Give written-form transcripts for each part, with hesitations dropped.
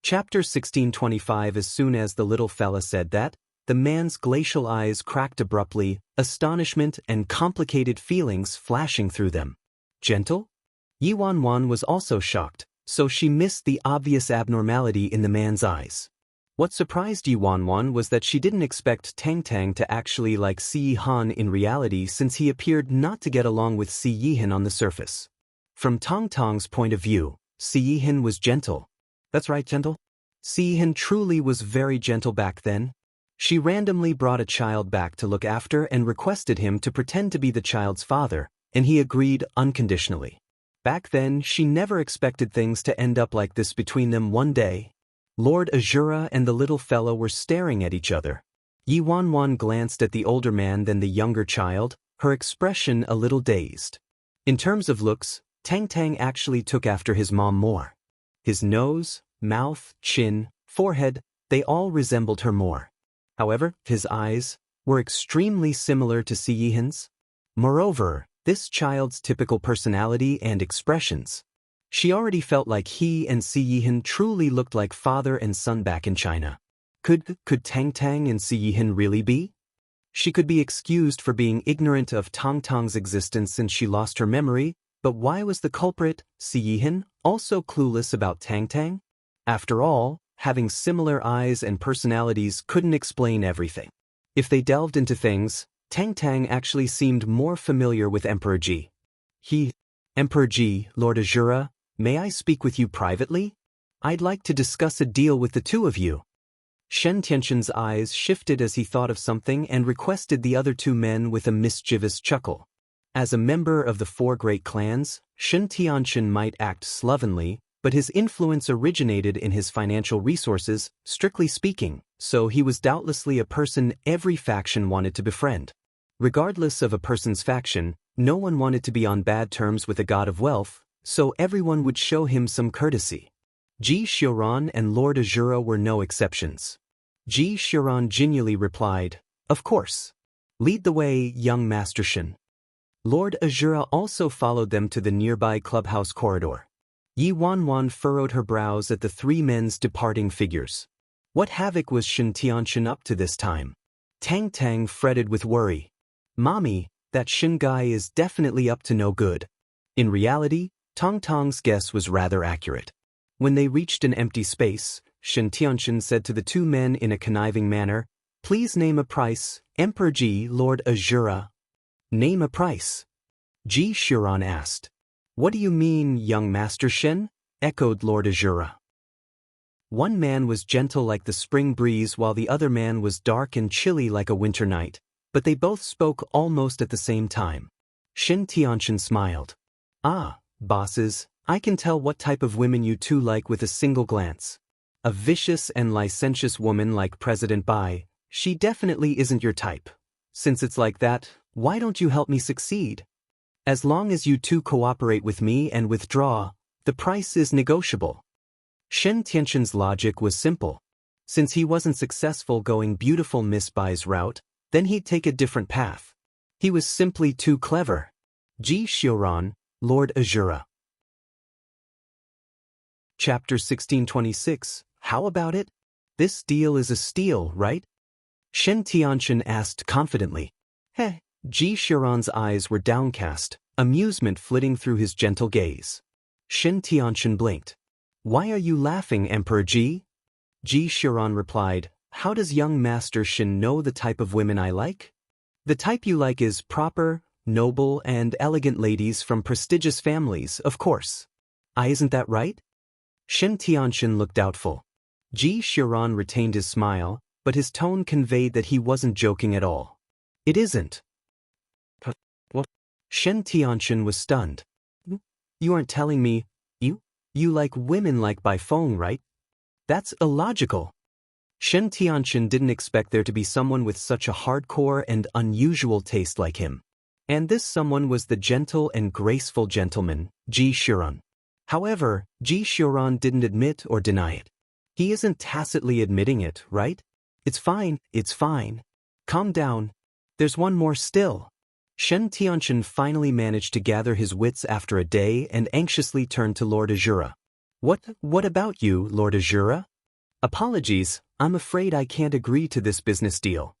Chapter 1625. As soon as the little fella said that, the man's glacial eyes cracked abruptly, astonishment and complicated feelings flashing through them. Gentle? Yi Wanwan was also shocked, so she missed the obvious abnormality in the man's eyes. What surprised Yi Wanwan was that she didn't expect Tang Tang to actually like Si Yihan in reality, since he appeared not to get along with Si Yihan on the surface. From Tong Tong's point of view, Si Yihan was gentle. That's right, gentle? Si Yihan truly was very gentle back then. She randomly brought a child back to look after and requested him to pretend to be the child's father, and he agreed unconditionally. Back then, she never expected things to end up like this between them. One day, Lord Azura and the little fellow were staring at each other. Yi Wanwan glanced at the older man, then the younger child, her expression a little dazed. In terms of looks, Tang Tang actually took after his mom more. His nose, mouth, chin, forehead, they all resembled her more. However, his eyes were extremely similar to Si Yihan's. Moreover, this child's typical personality and expressions. She already felt like he and Si Yihan truly looked like father and son back in China. Could Tang Tang and Si Yihan really be? She could be excused for being ignorant of Tong Tong's existence since she lost her memory, but why was the culprit, Si Yihan, also clueless about Tang Tang? After all, having similar eyes and personalities couldn't explain everything. If they delved into things, Tang Tang actually seemed more familiar with Emperor Ji. Emperor Ji, Lord Azura, may I speak with you privately? I'd like to discuss a deal with the two of you. Shen Tianxin's eyes shifted as he thought of something and requested the other two men with a mischievous chuckle. As a member of the four great clans, Shen Tianxin might act slovenly, but his influence originated in his financial resources, strictly speaking, so he was doubtlessly a person every faction wanted to befriend. Regardless of a person's faction, no one wanted to be on bad terms with a god of wealth, so everyone would show him some courtesy. Ji Xiuran and Lord Azura were no exceptions. Ji Xiuran genially replied, "Of course. Lead the way, young Master Shen." Lord Azura also followed them to the nearby clubhouse corridor. Yi Wanwan furrowed her brows at the three men's departing figures. What havoc was Shen Tianxin up to this time? Tang Tang fretted with worry. Mommy, that Shen guy is definitely up to no good. In reality, Tong Tong's guess was rather accurate. When they reached an empty space, Shen Tianxin said to the two men in a conniving manner, "Please name a price, Emperor Ji, Lord Azura." "Name a price?" Ji Xiuran asked. "What do you mean, young Master Shen?" echoed Lord Azura. One man was gentle like the spring breeze while the other man was dark and chilly like a winter night, but they both spoke almost at the same time. Shen Tianxin smiled. "Ah, bosses, I can tell what type of women you two like with a single glance. A vicious and licentious woman like President Bai, she definitely isn't your type. Since it's like that, why don't you help me succeed? As long as you two cooperate with me and withdraw, the price is negotiable." Shen Tianxin's logic was simple. Since he wasn't successful going beautiful Miss Bai's route, then he'd take a different path. He was simply too clever. Ji Xiuran, Lord Azura. Chapter 1626. How about it? This deal is a steal, right? Shen Tianxin asked confidently. Heh. Ji Xiuran's eyes were downcast, amusement flitting through his gentle gaze. Shen Tianxin blinked. "Why are you laughing, Emperor Ji?" Ji Xiuran replied, "How does young Master Shen know the type of women I like? The type you like is proper, noble, and elegant ladies from prestigious families, of course. Isn't that right?" Shen Tianxin looked doubtful. Ji Xiuran retained his smile, but his tone conveyed that he wasn't joking at all. "It isn't." "What?" Shen Tianxin was stunned. "You aren't telling me you like women like by phone, right? That's illogical." Shen Tianxin didn't expect there to be someone with such a hardcore and unusual taste like him. And this someone was the gentle and graceful gentleman, Ji Xiuran. However, Ji Xiuran didn't admit or deny it. He isn't tacitly admitting it, right? It's fine. Calm down. There's one more still." Shen Tianxin finally managed to gather his wits after a day and anxiously turned to Lord Azura. What about you, Lord Azura? Apologies, I'm afraid I can't agree to this business deal.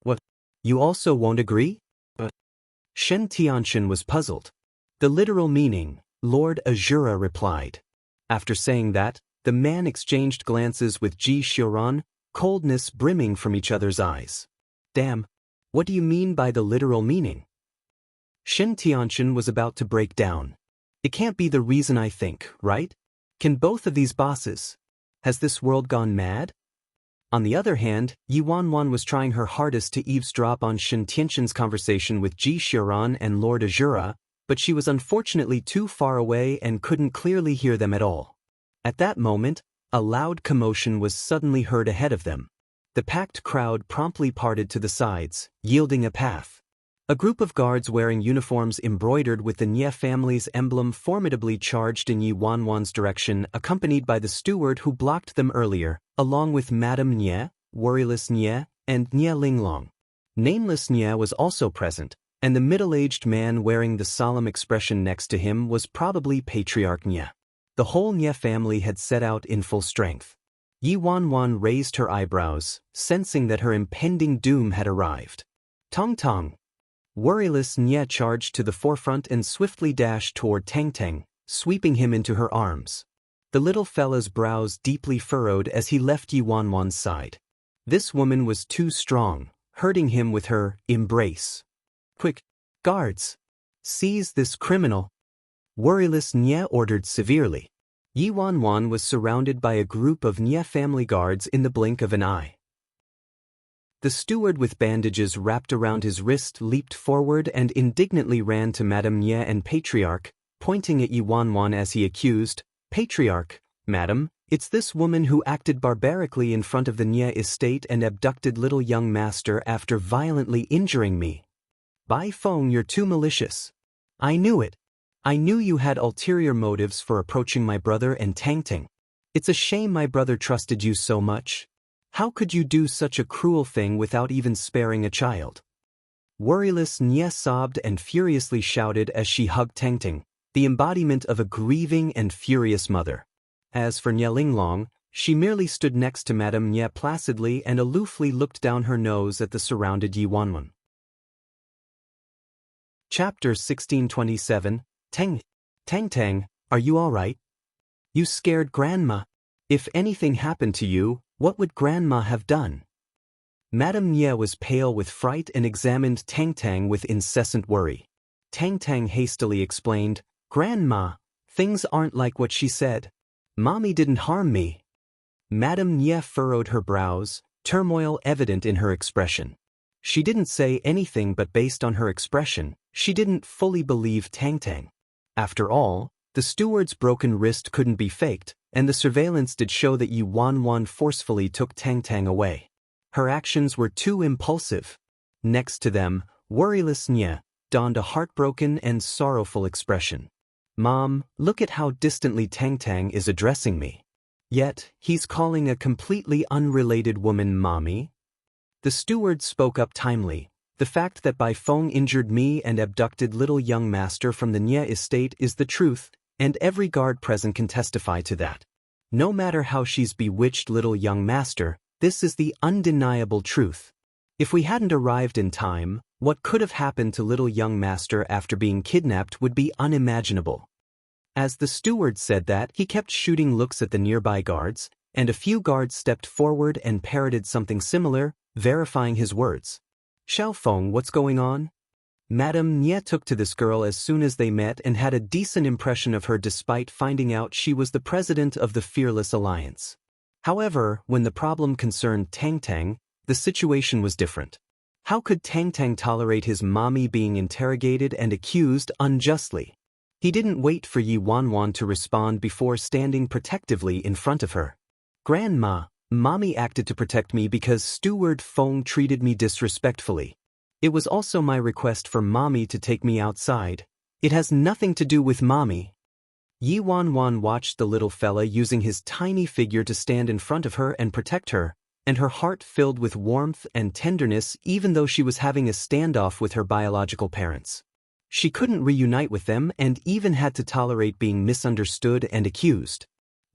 What? You also won't agree? Shen Tianxian was puzzled. The literal meaning, Lord Azura replied. After saying that, the man exchanged glances with Ji Xiuran, coldness brimming from each other's eyes. Damn, what do you mean by the literal meaning? Shen Tianxian was about to break down. It can't be the reason I think, right? Can both of these bosses? Has this world gone mad? On the other hand, Yi Wanwan was trying her hardest to eavesdrop on Shen Tianxian's conversation with Ji Xiuran and Lord Azura, but she was unfortunately too far away and couldn't clearly hear them at all. At that moment, a loud commotion was suddenly heard ahead of them. The packed crowd promptly parted to the sides, yielding a path. A group of guards wearing uniforms embroidered with the Nie family's emblem formidably charged in Yi Wanwan's direction, accompanied by the steward who blocked them earlier, along with Madame Nie, Worryless Nie, and Nie Linglong. Nameless Nie was also present, and the middle-aged man wearing the solemn expression next to him was probably Patriarch Nie. The whole Nie family had set out in full strength. Yi Wanwan raised her eyebrows, sensing that her impending doom had arrived. Tong Tong. Worryless Nie charged to the forefront and swiftly dashed toward Tang Tang, sweeping him into her arms. The little fella's brows deeply furrowed as he left Yi Wanwan's side. This woman was too strong, hurting him with her embrace. Quick, guards! Seize this criminal! Worryless Nie ordered severely. Yi Wanwan was surrounded by a group of Nie family guards in the blink of an eye. The steward with bandages wrapped around his wrist leaped forward and indignantly ran to Madame Nie and Patriarch, pointing at Yi Wanwan as he accused, Patriarch, Madam, it's this woman who acted barbarically in front of the Nie estate and abducted little young master after violently injuring me. Bai Feng, you're too malicious. I knew it. I knew you had ulterior motives for approaching my brother and Tang Tang. It's a shame my brother trusted you so much. How could you do such a cruel thing without even sparing a child? Worryless Nie sobbed and furiously shouted as she hugged Tang Tang, the embodiment of a grieving and furious mother. As for Nie Linglong, she merely stood next to Madame Nie placidly and aloofly looked down her nose at the surrounded Yi Wanwan. Chapter 1627, Tang Tang, are you all right? You scared Grandma. If anything happened to you, what would Grandma have done? Madame Nie was pale with fright and examined Tang Tang with incessant worry. Tang Tang hastily explained, Grandma, things aren't like what she said. Mommy didn't harm me. Madame Nie furrowed her brows, turmoil evident in her expression. She didn't say anything, but based on her expression, she didn't fully believe Tang Tang. After all, the steward's broken wrist couldn't be faked, and the surveillance did show that Yi Wanwan forcefully took Tang Tang away. Her actions were too impulsive. Next to them, Worryless Nie donned a heartbroken and sorrowful expression. Mom, look at how distantly Tang Tang is addressing me. Yet, he's calling a completely unrelated woman Mommy. The steward spoke up timely. The fact that Bai Feng injured me and abducted little young master from the Nie estate is the truth, and every guard present can testify to that. No matter how she's bewitched little young master, this is the undeniable truth. If we hadn't arrived in time, what could have happened to little young master after being kidnapped would be unimaginable. As the steward said that, he kept shooting looks at the nearby guards, and a few guards stepped forward and parroted something similar, verifying his words. Xiaofeng, what's going on? Madame Nie took to this girl as soon as they met and had a decent impression of her despite finding out she was the president of the Fearless Alliance. However, when the problem concerned Tang Tang, the situation was different. How could Tang Tang tolerate his mommy being interrogated and accused unjustly? He didn't wait for Yi Wanwan to respond before standing protectively in front of her. Grandma, Mommy acted to protect me because Steward Feng treated me disrespectfully. It was also my request for Mommy to take me outside. It has nothing to do with Mommy. Yi Wanwan watched the little fella using his tiny figure to stand in front of her and protect her, and her heart filled with warmth and tenderness even though she was having a standoff with her biological parents. She couldn't reunite with them and even had to tolerate being misunderstood and accused.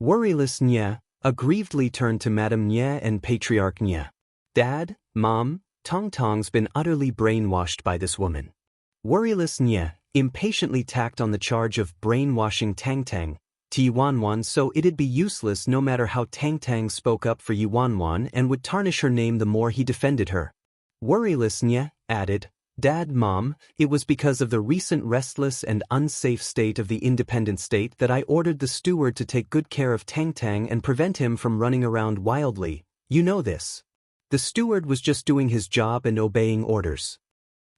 Worryless Nie, aggrievedly turned to Madame Nye and Patriarch Nye. Dad, Mom, Tong Tong's been utterly brainwashed by this woman. Worryless Nye impatiently tacked on the charge of brainwashing Tang Tang to Yuanwan, so it'd be useless no matter how Tang Tang spoke up for Yuanwan and would tarnish her name the more he defended her. Worryless Nye added, Dad, Mom, it was because of the recent restless and unsafe state of the independent state that I ordered the steward to take good care of Tang Tang and prevent him from running around wildly. You know this. The steward was just doing his job and obeying orders.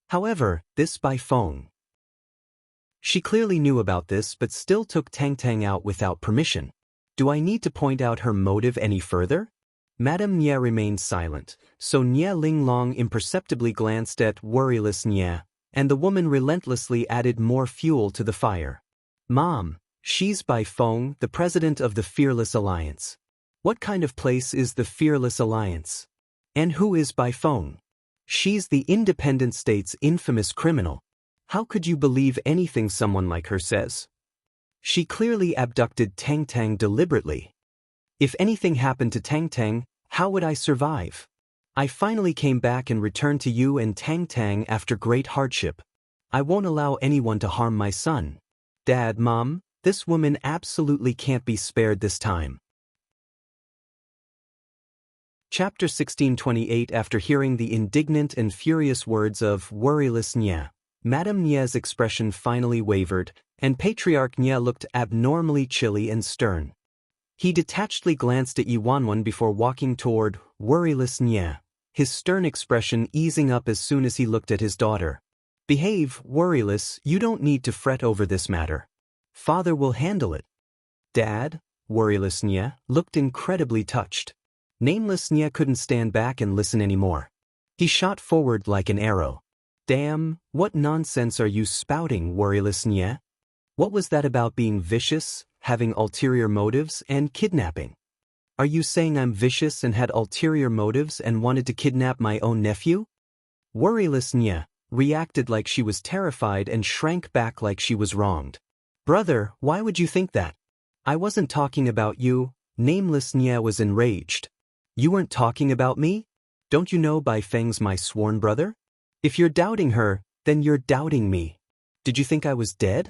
However, this Bai Feng. She clearly knew about this but still took Tang Tang out without permission. Do I need to point out her motive any further? Madame Nye remained silent, so Nye Linglong imperceptibly glanced at Worryless Nye, and the woman relentlessly added more fuel to the fire. Mom, she's Bai Feng, the president of the Fearless Alliance. What kind of place is the Fearless Alliance? And who is Bai Feng? She's the independent state's infamous criminal. How could you believe anything someone like her says? She clearly abducted Tang Tang deliberately. If anything happened to Tang Tang, how would I survive? I finally came back and returned to you and Tang Tang after great hardship. I won't allow anyone to harm my son. Dad, Mom, this woman absolutely can't be spared this time. Chapter 1628. After hearing the indignant and furious words of Worryless Nye, Madame Nye's expression finally wavered, and Patriarch Nye looked abnormally chilly and stern. He detachedly glanced at Yuanwan before walking toward Worryless Nye, his stern expression easing up as soon as he looked at his daughter. Behave, Worryless, you don't need to fret over this matter. Father will handle it. Dad, Worryless Nye looked incredibly touched. Nameless Nye couldn't stand back and listen anymore. He shot forward like an arrow. Damn, what nonsense are you spouting, Worryless Nye? What was that about being vicious, having ulterior motives, and kidnapping? Are you saying I'm vicious and had ulterior motives and wanted to kidnap my own nephew? Worryless Nye reacted like she was terrified and shrank back like she was wronged. Brother, why would you think that? I wasn't talking about you. Nameless Nye was enraged. You weren't talking about me? Don't you know Bai Feng's my sworn brother? If you're doubting her, then you're doubting me. Did you think I was dead?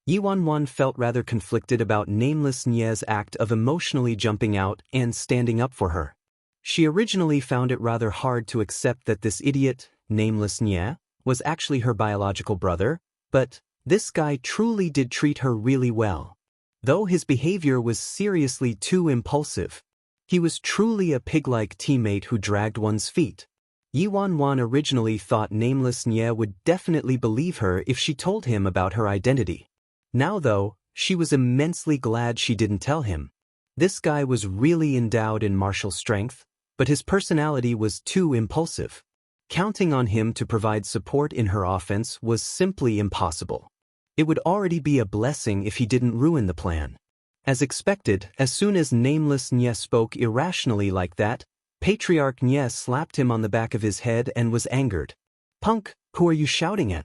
Yuanwan felt rather conflicted about Nameless Nye's act of emotionally jumping out and standing up for her. She originally found it rather hard to accept that this idiot, Nameless Nye, was actually her biological brother, but this guy truly did treat her really well. Though his behavior was seriously too impulsive. He was truly a pig-like teammate who dragged one's feet. Yuanwan originally thought Nameless Nye would definitely believe her if she told him about her identity. Now though, she was immensely glad she didn't tell him. This guy was really endowed in martial strength, but his personality was too impulsive. Counting on him to provide support in her offense was simply impossible. It would already be a blessing if he didn't ruin the plan. As expected, as soon as Nameless Nye spoke irrationally like that, Patriarch Nye slapped him on the back of his head and was angered. Punk, who are you shouting at?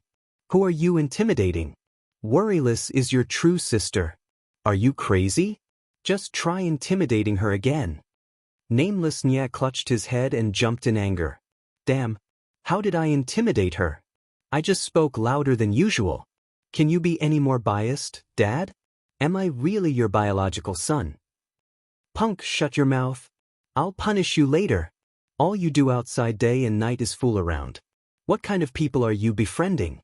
Who are you intimidating? Worryless is your true sister. Are you crazy? Just try intimidating her again. Nameless Nye clutched his head and jumped in anger. Damn, how did I intimidate her? I just spoke louder than usual. Can you be any more biased, Dad? Am I really your biological son? Punk, shut your mouth. I'll punish you later. All you do outside day and night is fool around. What kind of people are you befriending?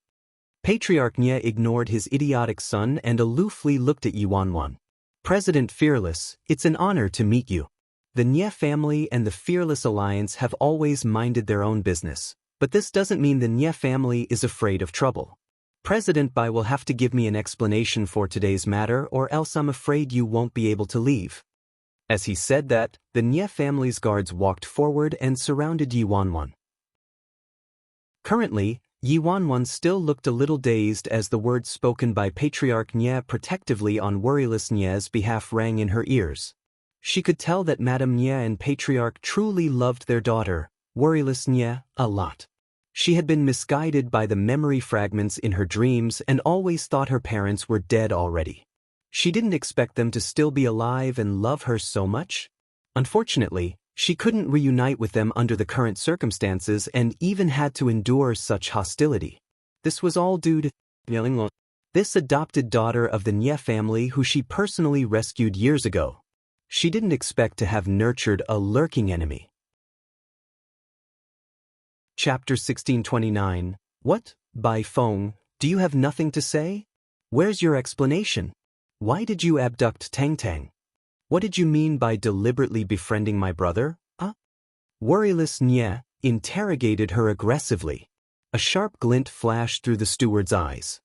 Patriarch Nye ignored his idiotic son and aloofly looked at Yuanwan. President Fearless, it's an honor to meet you. The Nye family and the Fearless Alliance have always minded their own business, but this doesn't mean the Nye family is afraid of trouble. President Bai will have to give me an explanation for today's matter or else I'm afraid you won't be able to leave. As he said that, the Nye family's guards walked forward and surrounded Yuanwan. Currently, Yuanwan still looked a little dazed as the words spoken by Patriarch Nye protectively on Worryless Nye's behalf rang in her ears. She could tell that Madame Nye and Patriarch truly loved their daughter, Worryless Nye, a lot. She had been misguided by the memory fragments in her dreams and always thought her parents were dead already. She didn't expect them to still be alive and love her so much. Unfortunately, she couldn't reunite with them under the current circumstances and even had to endure such hostility. This was all due to this adopted daughter of the Nye family who she personally rescued years ago. She didn't expect to have nurtured a lurking enemy. Chapter 1629. What, Bai Feng, do you have nothing to say? Where's your explanation? Why did you abduct Tang Tang? What did you mean by deliberately befriending my brother? Worryless Nye interrogated her aggressively. A sharp glint flashed through the steward's eyes.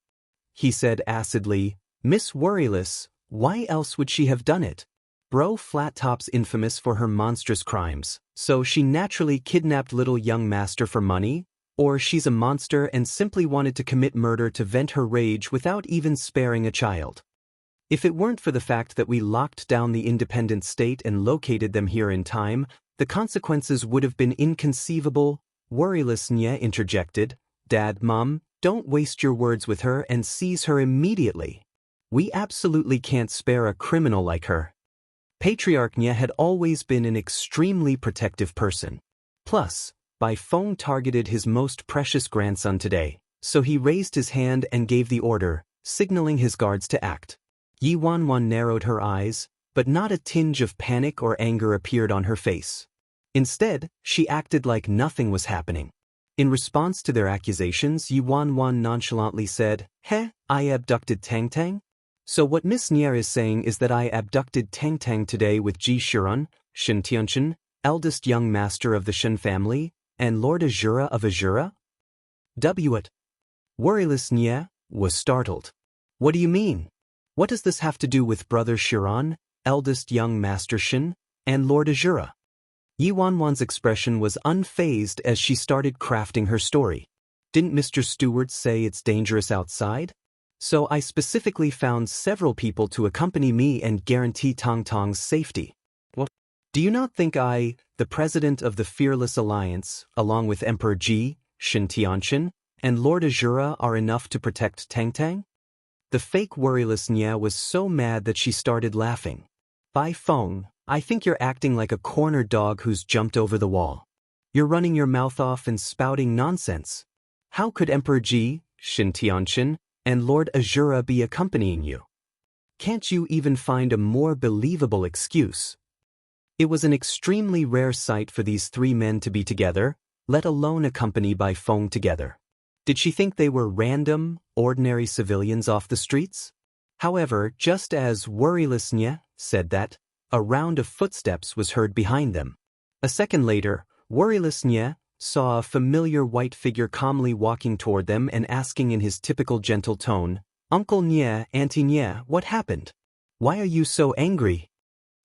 He said acidly, Miss Worryless, why else would she have done it? Bro Flat Top's infamous for her monstrous crimes, so she naturally kidnapped little young master for money? Or she's a monster and simply wanted to commit murder to vent her rage without even sparing a child? If it weren't for the fact that we locked down the independent state and located them here in time, the consequences would have been inconceivable. Worryless Nye interjected, Dad, Mom, don't waste your words with her and seize her immediately. We absolutely can't spare a criminal like her. Patriarch Nye had always been an extremely protective person. Plus, Bai Feng targeted his most precious grandson today, so he raised his hand and gave the order, signaling his guards to act. Yi Wanwan narrowed her eyes, but not a tinge of panic or anger appeared on her face. Instead, she acted like nothing was happening. In response to their accusations, Yi Wanwan nonchalantly said, I abducted Tang Tang? So what Miss Nye is saying is that I abducted Tang Tang today with Ji Shiran, Shen Tianchen, eldest young master of the Shen family, and Lord Azura of Azura? What? Worryless Nye was startled. What do you mean? What does this have to do with Brother Shiran, eldest young master Shen, and Lord Azura? Yi Wanwan's expression was unfazed as she started crafting her story. Didn't Mr. Stewart say it's dangerous outside? So I specifically found several people to accompany me and guarantee Tang Tang's safety. What? Do you not think I, the president of the Fearless Alliance, along with Emperor Ji, Shen Tianchen, and Lord Azura are enough to protect Tang Tang? The fake worryless Nye was so mad that she started laughing. Bai Feng, I think you're acting like a cornered dog who's jumped over the wall. You're running your mouth off and spouting nonsense. How could Emperor Ji, Shen Tianchen, and Lord Azura be accompanying you? Can't you even find a more believable excuse? It was an extremely rare sight for these three men to be together, let alone accompanied by Feng together. Did she think they were random, ordinary civilians off the streets? However, just as worryless Nye said that, a round of footsteps was heard behind them. A second later, worryless Nye saw a familiar white figure calmly walking toward them and asking in his typical gentle tone, Uncle Nye, Auntie Nye, what happened? Why are you so angry?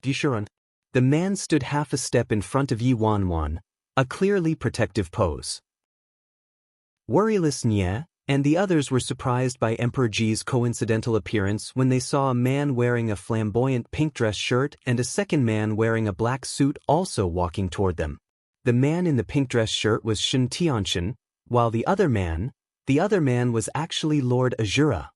Disharan. The man stood half a step in front of Yi Wanwan, a clearly protective pose. Worryless Nye and the others were surprised by Emperor Ji's coincidental appearance when they saw a man wearing a flamboyant pink dress shirt and a second man wearing a black suit also walking toward them. The man in the pink dress shirt was Shen Tianchen, while the other man was actually Lord Azura.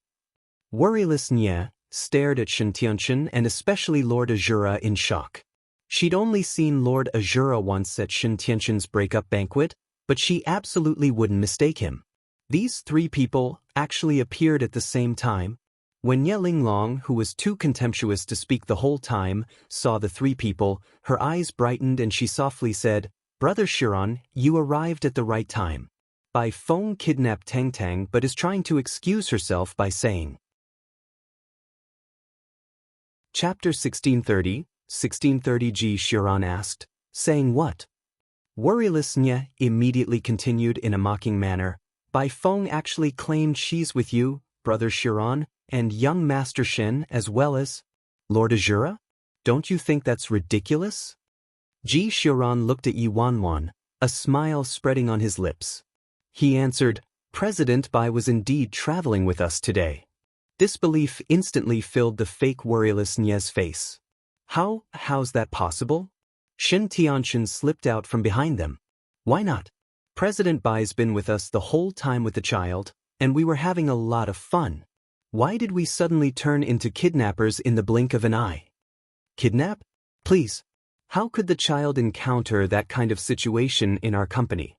Worryless Nye stared at Shen Tianchen and especially Lord Azura in shock. She'd only seen Lord Azura once at Shen Tianchen's breakup banquet, but she absolutely wouldn't mistake him. These three people actually appeared at the same time. When Ye Linglong, who was too contemptuous to speak the whole time, saw the three people, her eyes brightened and she softly said, Brother Shiran, you arrived at the right time. Bai Feng kidnapped Tang Tang but is trying to excuse herself by saying. Chapter 1630 Ji Shiran asked, saying what? Worryless Nye immediately continued in a mocking manner. Bai Feng actually claimed she's with you, Brother Shiran, and young Master Shen as well as Lord Azura? Don't you think that's ridiculous? Ji Shiran looked at Yi Wanwan, a smile spreading on his lips. He answered, President Bai was indeed traveling with us today. Disbelief instantly filled the fake worryless Nye's face. How's that possible? Shen Tianchen slipped out from behind them. Why not? President Bai's been with us the whole time with the child, and we were having a lot of fun. Why did we suddenly turn into kidnappers in the blink of an eye? Kidnap? Please. How could the child encounter that kind of situation in our company?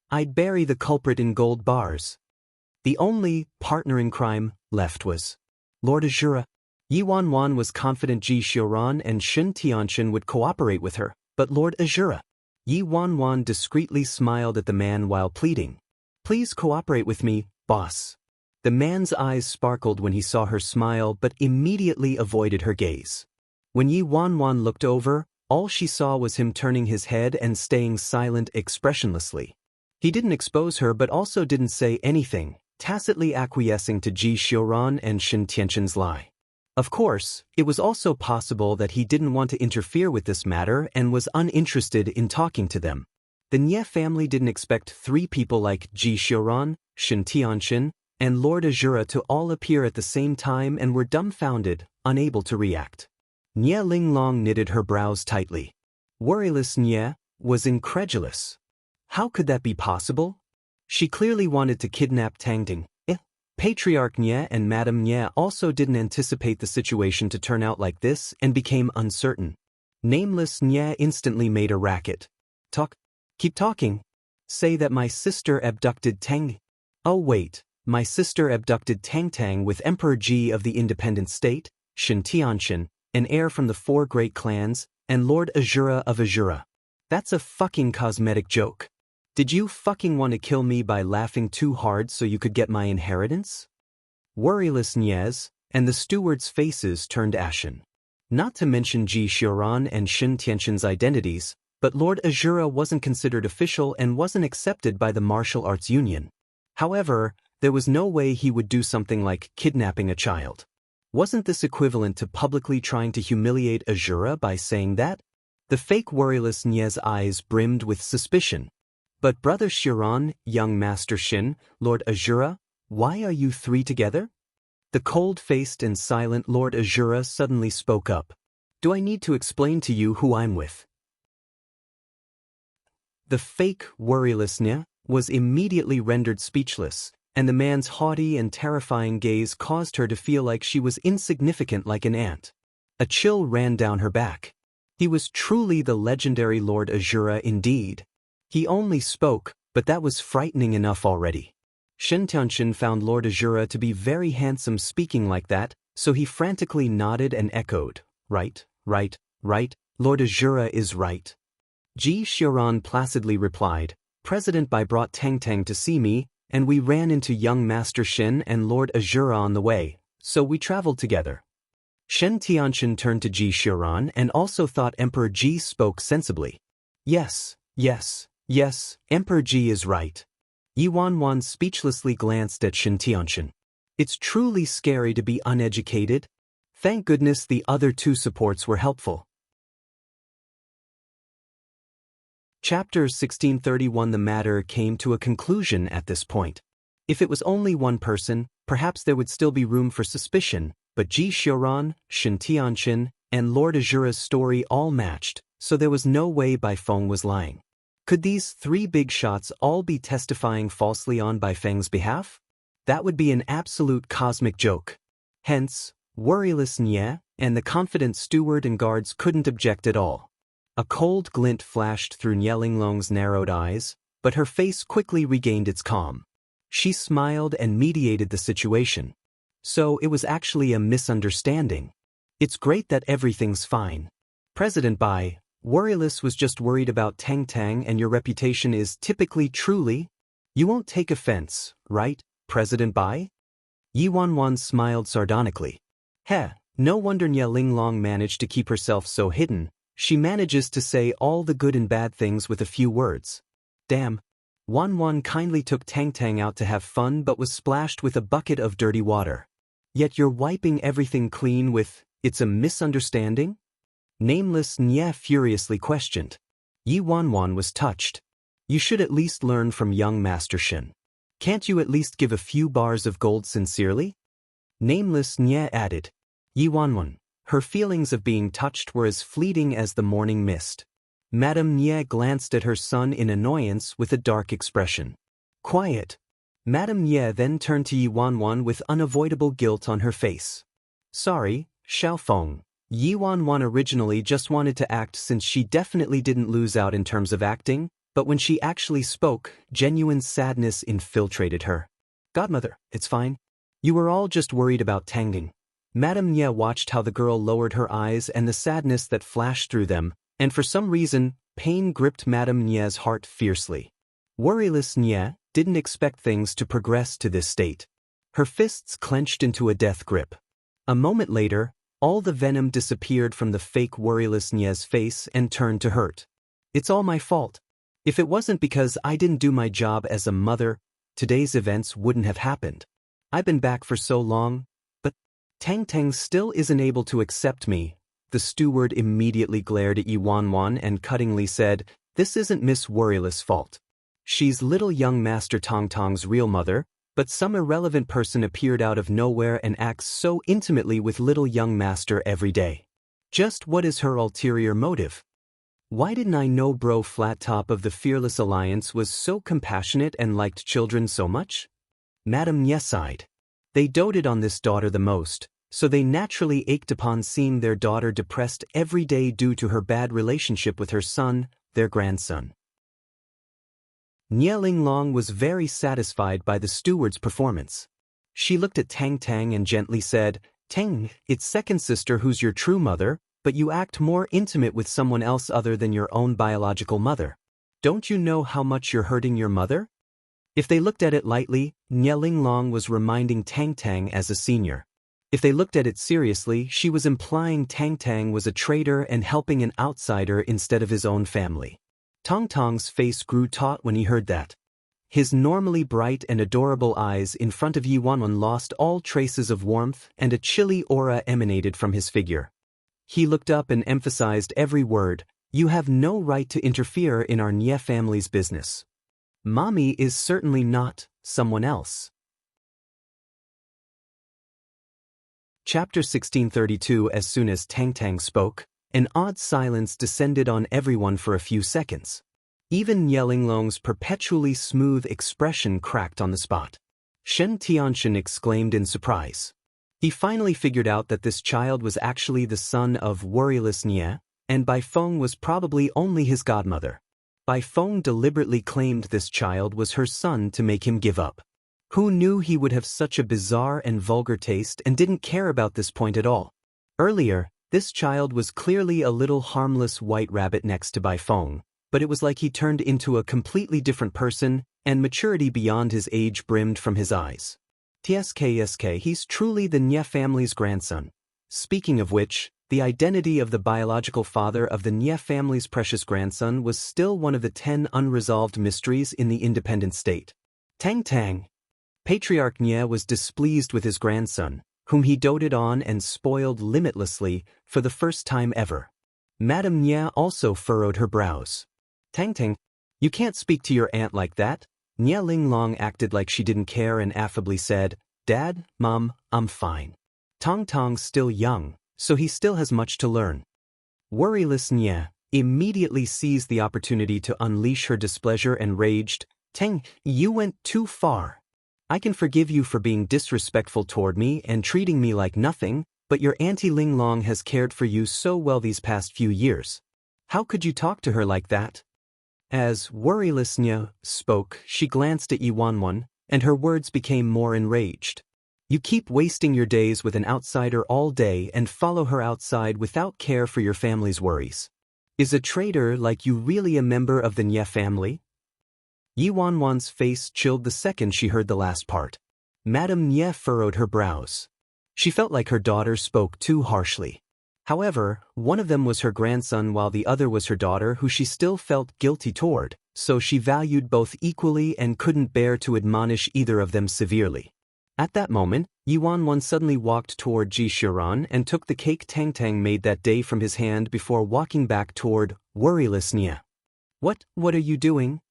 I'd bury the culprit in gold bars. The only partner in crime left was Lord Azura. Yi Wanwan was confident Ji Xiuran and Shen Tianxin would cooperate with her, but Lord Azura. Yi Wanwan discreetly smiled at the man while pleading. Please cooperate with me, boss. The man's eyes sparkled when he saw her smile but immediately avoided her gaze. When Yi Wanwan looked over, all she saw was him turning his head and staying silent expressionlessly. He didn't expose her but also didn't say anything, tacitly acquiescing to Ji Xiuran and Shen Tianxin's lie. Of course, it was also possible that he didn't want to interfere with this matter and was uninterested in talking to them. The Nie family didn't expect three people like Ji Xiuran, Shen Tianxin, and Lord Azura to all appear at the same time and were dumbfounded, unable to react. Nie Linglong knitted her brows tightly. Worryless Nie was incredulous. How could that be possible? She clearly wanted to kidnap Tangting. Patriarch Nie and Madame Nie also didn't anticipate the situation to turn out like this and became uncertain. Nameless Nie instantly made a racket. Keep talking. Say that my sister abducted Tang. Oh wait, my sister abducted Tang with Emperor Ji of the independent state, Shen Tianxin, an heir from the four great clans, and Lord Azura of Azura. That's a fucking cosmetic joke. Did you fucking want to kill me by laughing too hard so you could get my inheritance? Worryless Nies, and the stewards' faces turned ashen. Not to mention Ji Xiuran and Shen Tianxin's identities, but Lord Azura wasn't considered official and wasn't accepted by the martial arts union. However, there was no way he would do something like kidnapping a child. Wasn't this equivalent to publicly trying to humiliate Azura by saying that? The fake worryless Nies' eyes brimmed with suspicion. But Brother Xiuran, young Master Shin, Lord Azura, why are you three together? The cold-faced and silent Lord Azura suddenly spoke up. Do I need to explain to you who I'm with? The fake worryless Nie was immediately rendered speechless, and the man's haughty and terrifying gaze caused her to feel like she was insignificant like an ant. A chill ran down her back. He was truly the legendary Lord Azura indeed. He only spoke, but that was frightening enough already. Shen Tianxin found Lord Azura to be very handsome speaking like that, so he frantically nodded and echoed, right, Lord Azura is right. Ji Xiuran placidly replied, President Bai brought Tang to see me, and we ran into young Master Shen and Lord Azura on the way, so we traveled together. Shen Tianxin turned to Ji Xiuran and also thought Emperor Ji spoke sensibly. Yes, Emperor Ji is right. Yi Wanwan speechlessly glanced at Shen Tianxin. It's truly scary to be uneducated. Thank goodness the other two supports were helpful. Chapter 1631. The matter came to a conclusion at this point. If it was only one person, perhaps there would still be room for suspicion, but Ji Xiuran, Shen Tianxin, and Lord Azura's story all matched, so there was no way Bai Feng was lying. Could these three big shots all be testifying falsely on Bai Feng's behalf? That would be an absolute cosmic joke. Hence, worryless Nie and the confident steward and guards couldn't object at all. A cold glint flashed through Nie Linglong's narrowed eyes, but her face quickly regained its calm. She smiled and mediated the situation. So it was actually a misunderstanding. It's great that everything's fine. President Bai, worryless was just worried about Tang and your reputation is typically truly. You won't take offense, right, President Bai? Yi Wanwan smiled sardonically. No wonder Nie Linglong managed to keep herself so hidden. She manages to say all the good and bad things with a few words. Damn. Wanwan kindly took Tang out to have fun but was splashed with a bucket of dirty water. Yet you're wiping everything clean with, it's a misunderstanding? Nameless Nie furiously questioned. Yi Wanwan was touched. You should at least learn from young Master Shen. Can't you at least give a few bars of gold sincerely? Nameless Nie added. Yi Wanwan. Her feelings of being touched were as fleeting as the morning mist. Madame Nie glanced at her son in annoyance with a dark expression. Quiet. Madame Nie then turned to Yi Wanwan with unavoidable guilt on her face. Sorry, Xiaofeng. Yi Wanwan originally just wanted to act since she definitely didn't lose out in terms of acting, but when she actually spoke, genuine sadness infiltrated her. Godmother, it's fine. You were all just worried about Tangding. Madame Nye watched how the girl lowered her eyes and the sadness that flashed through them, and for some reason, pain gripped Madame Nye's heart fiercely. Worryless Nye didn't expect things to progress to this state. Her fists clenched into a death grip. A moment later, all the venom disappeared from the fake worryless Nye's face and turned to hurt. It's all my fault. If it wasn't because I didn't do my job as a mother, today's events wouldn't have happened. I've been back for so long, but Tang still isn't able to accept me. The steward immediately glared at Yi Wanwan and cuttingly said, "This isn't Miss Worryless' fault. She's little young Master Tong's real mother, but some irrelevant person appeared out of nowhere and acts so intimately with little young Master every day. Just what is her ulterior motive? Why didn't I know bro Flat Top of the Fearless Alliance was so compassionate and liked children so much?" Madame Nye sighed. They doted on this daughter the most, so they naturally ached upon seeing their daughter depressed every day due to her bad relationship with her son, their grandson. Nye Linglong was very satisfied by the steward's performance. She looked at Tang and gently said, "Tang, it's second sister who's your true mother, but you act more intimate with someone else other than your own biological mother. Don't you know how much you're hurting your mother?" If they looked at it lightly, Nye Linglong was reminding Tang as a senior. If they looked at it seriously, she was implying Tang was a traitor and helping an outsider instead of his own family. Tong's face grew taut when he heard that. His normally bright and adorable eyes in front of Yi Wanwan lost all traces of warmth and a chilly aura emanated from his figure. He looked up and emphasized every word, "You have no right to interfere in our Nye family's business. Mommy is certainly not someone else." Chapter 1632. As soon as Tang spoke, an odd silence descended on everyone for a few seconds. Even Nye Linglong's perpetually smooth expression cracked on the spot. Shen Tianshan exclaimed in surprise. He finally figured out that this child was actually the son of Worryless Nye, and Bai Feng was probably only his godmother. Bai Feng deliberately claimed this child was her son to make him give up. Who knew he would have such a bizarre and vulgar taste and didn't care about this point at all? Earlier, this child was clearly a little harmless white rabbit next to Bai Feng, but it was like he turned into a completely different person, and maturity beyond his age brimmed from his eyes. TSK, he's truly the Nye family's grandson. Speaking of which, the identity of the biological father of the Nye family's precious grandson was still one of the 10 unresolved mysteries in the independent state. Tang. Patriarch Nye was displeased with his grandson, whom he doted on and spoiled limitlessly for the first time ever. Madame Nye also furrowed her brows. Tang, you can't speak to your aunt like that." Nye Linglong acted like she didn't care and affably said, "Dad, Mom, I'm fine. Tong's still young, so he still has much to learn." Worryless Nye immediately seized the opportunity to unleash her displeasure and raged, "Tang, you went too far. I can forgive you for being disrespectful toward me and treating me like nothing, but your Auntie Linglong has cared for you so well these past few years. How could you talk to her like that?" As Worryless Nye spoke, she glanced at Yi Wanwan, and her words became more enraged. "You keep wasting your days with an outsider all day and follow her outside without care for your family's worries. Is a traitor like you really a member of the Nye family?" Yi Wanwan's face chilled the second she heard the last part. Madame Nye furrowed her brows. She felt like her daughter spoke too harshly. However, one of them was her grandson while the other was her daughter who she still felt guilty toward, so she valued both equally and couldn't bear to admonish either of them severely. At that moment, Yi Wanwan suddenly walked toward Ji Shiran and took the cake Tang made that day from his hand before walking back toward Worryless Nye. What are you doing?"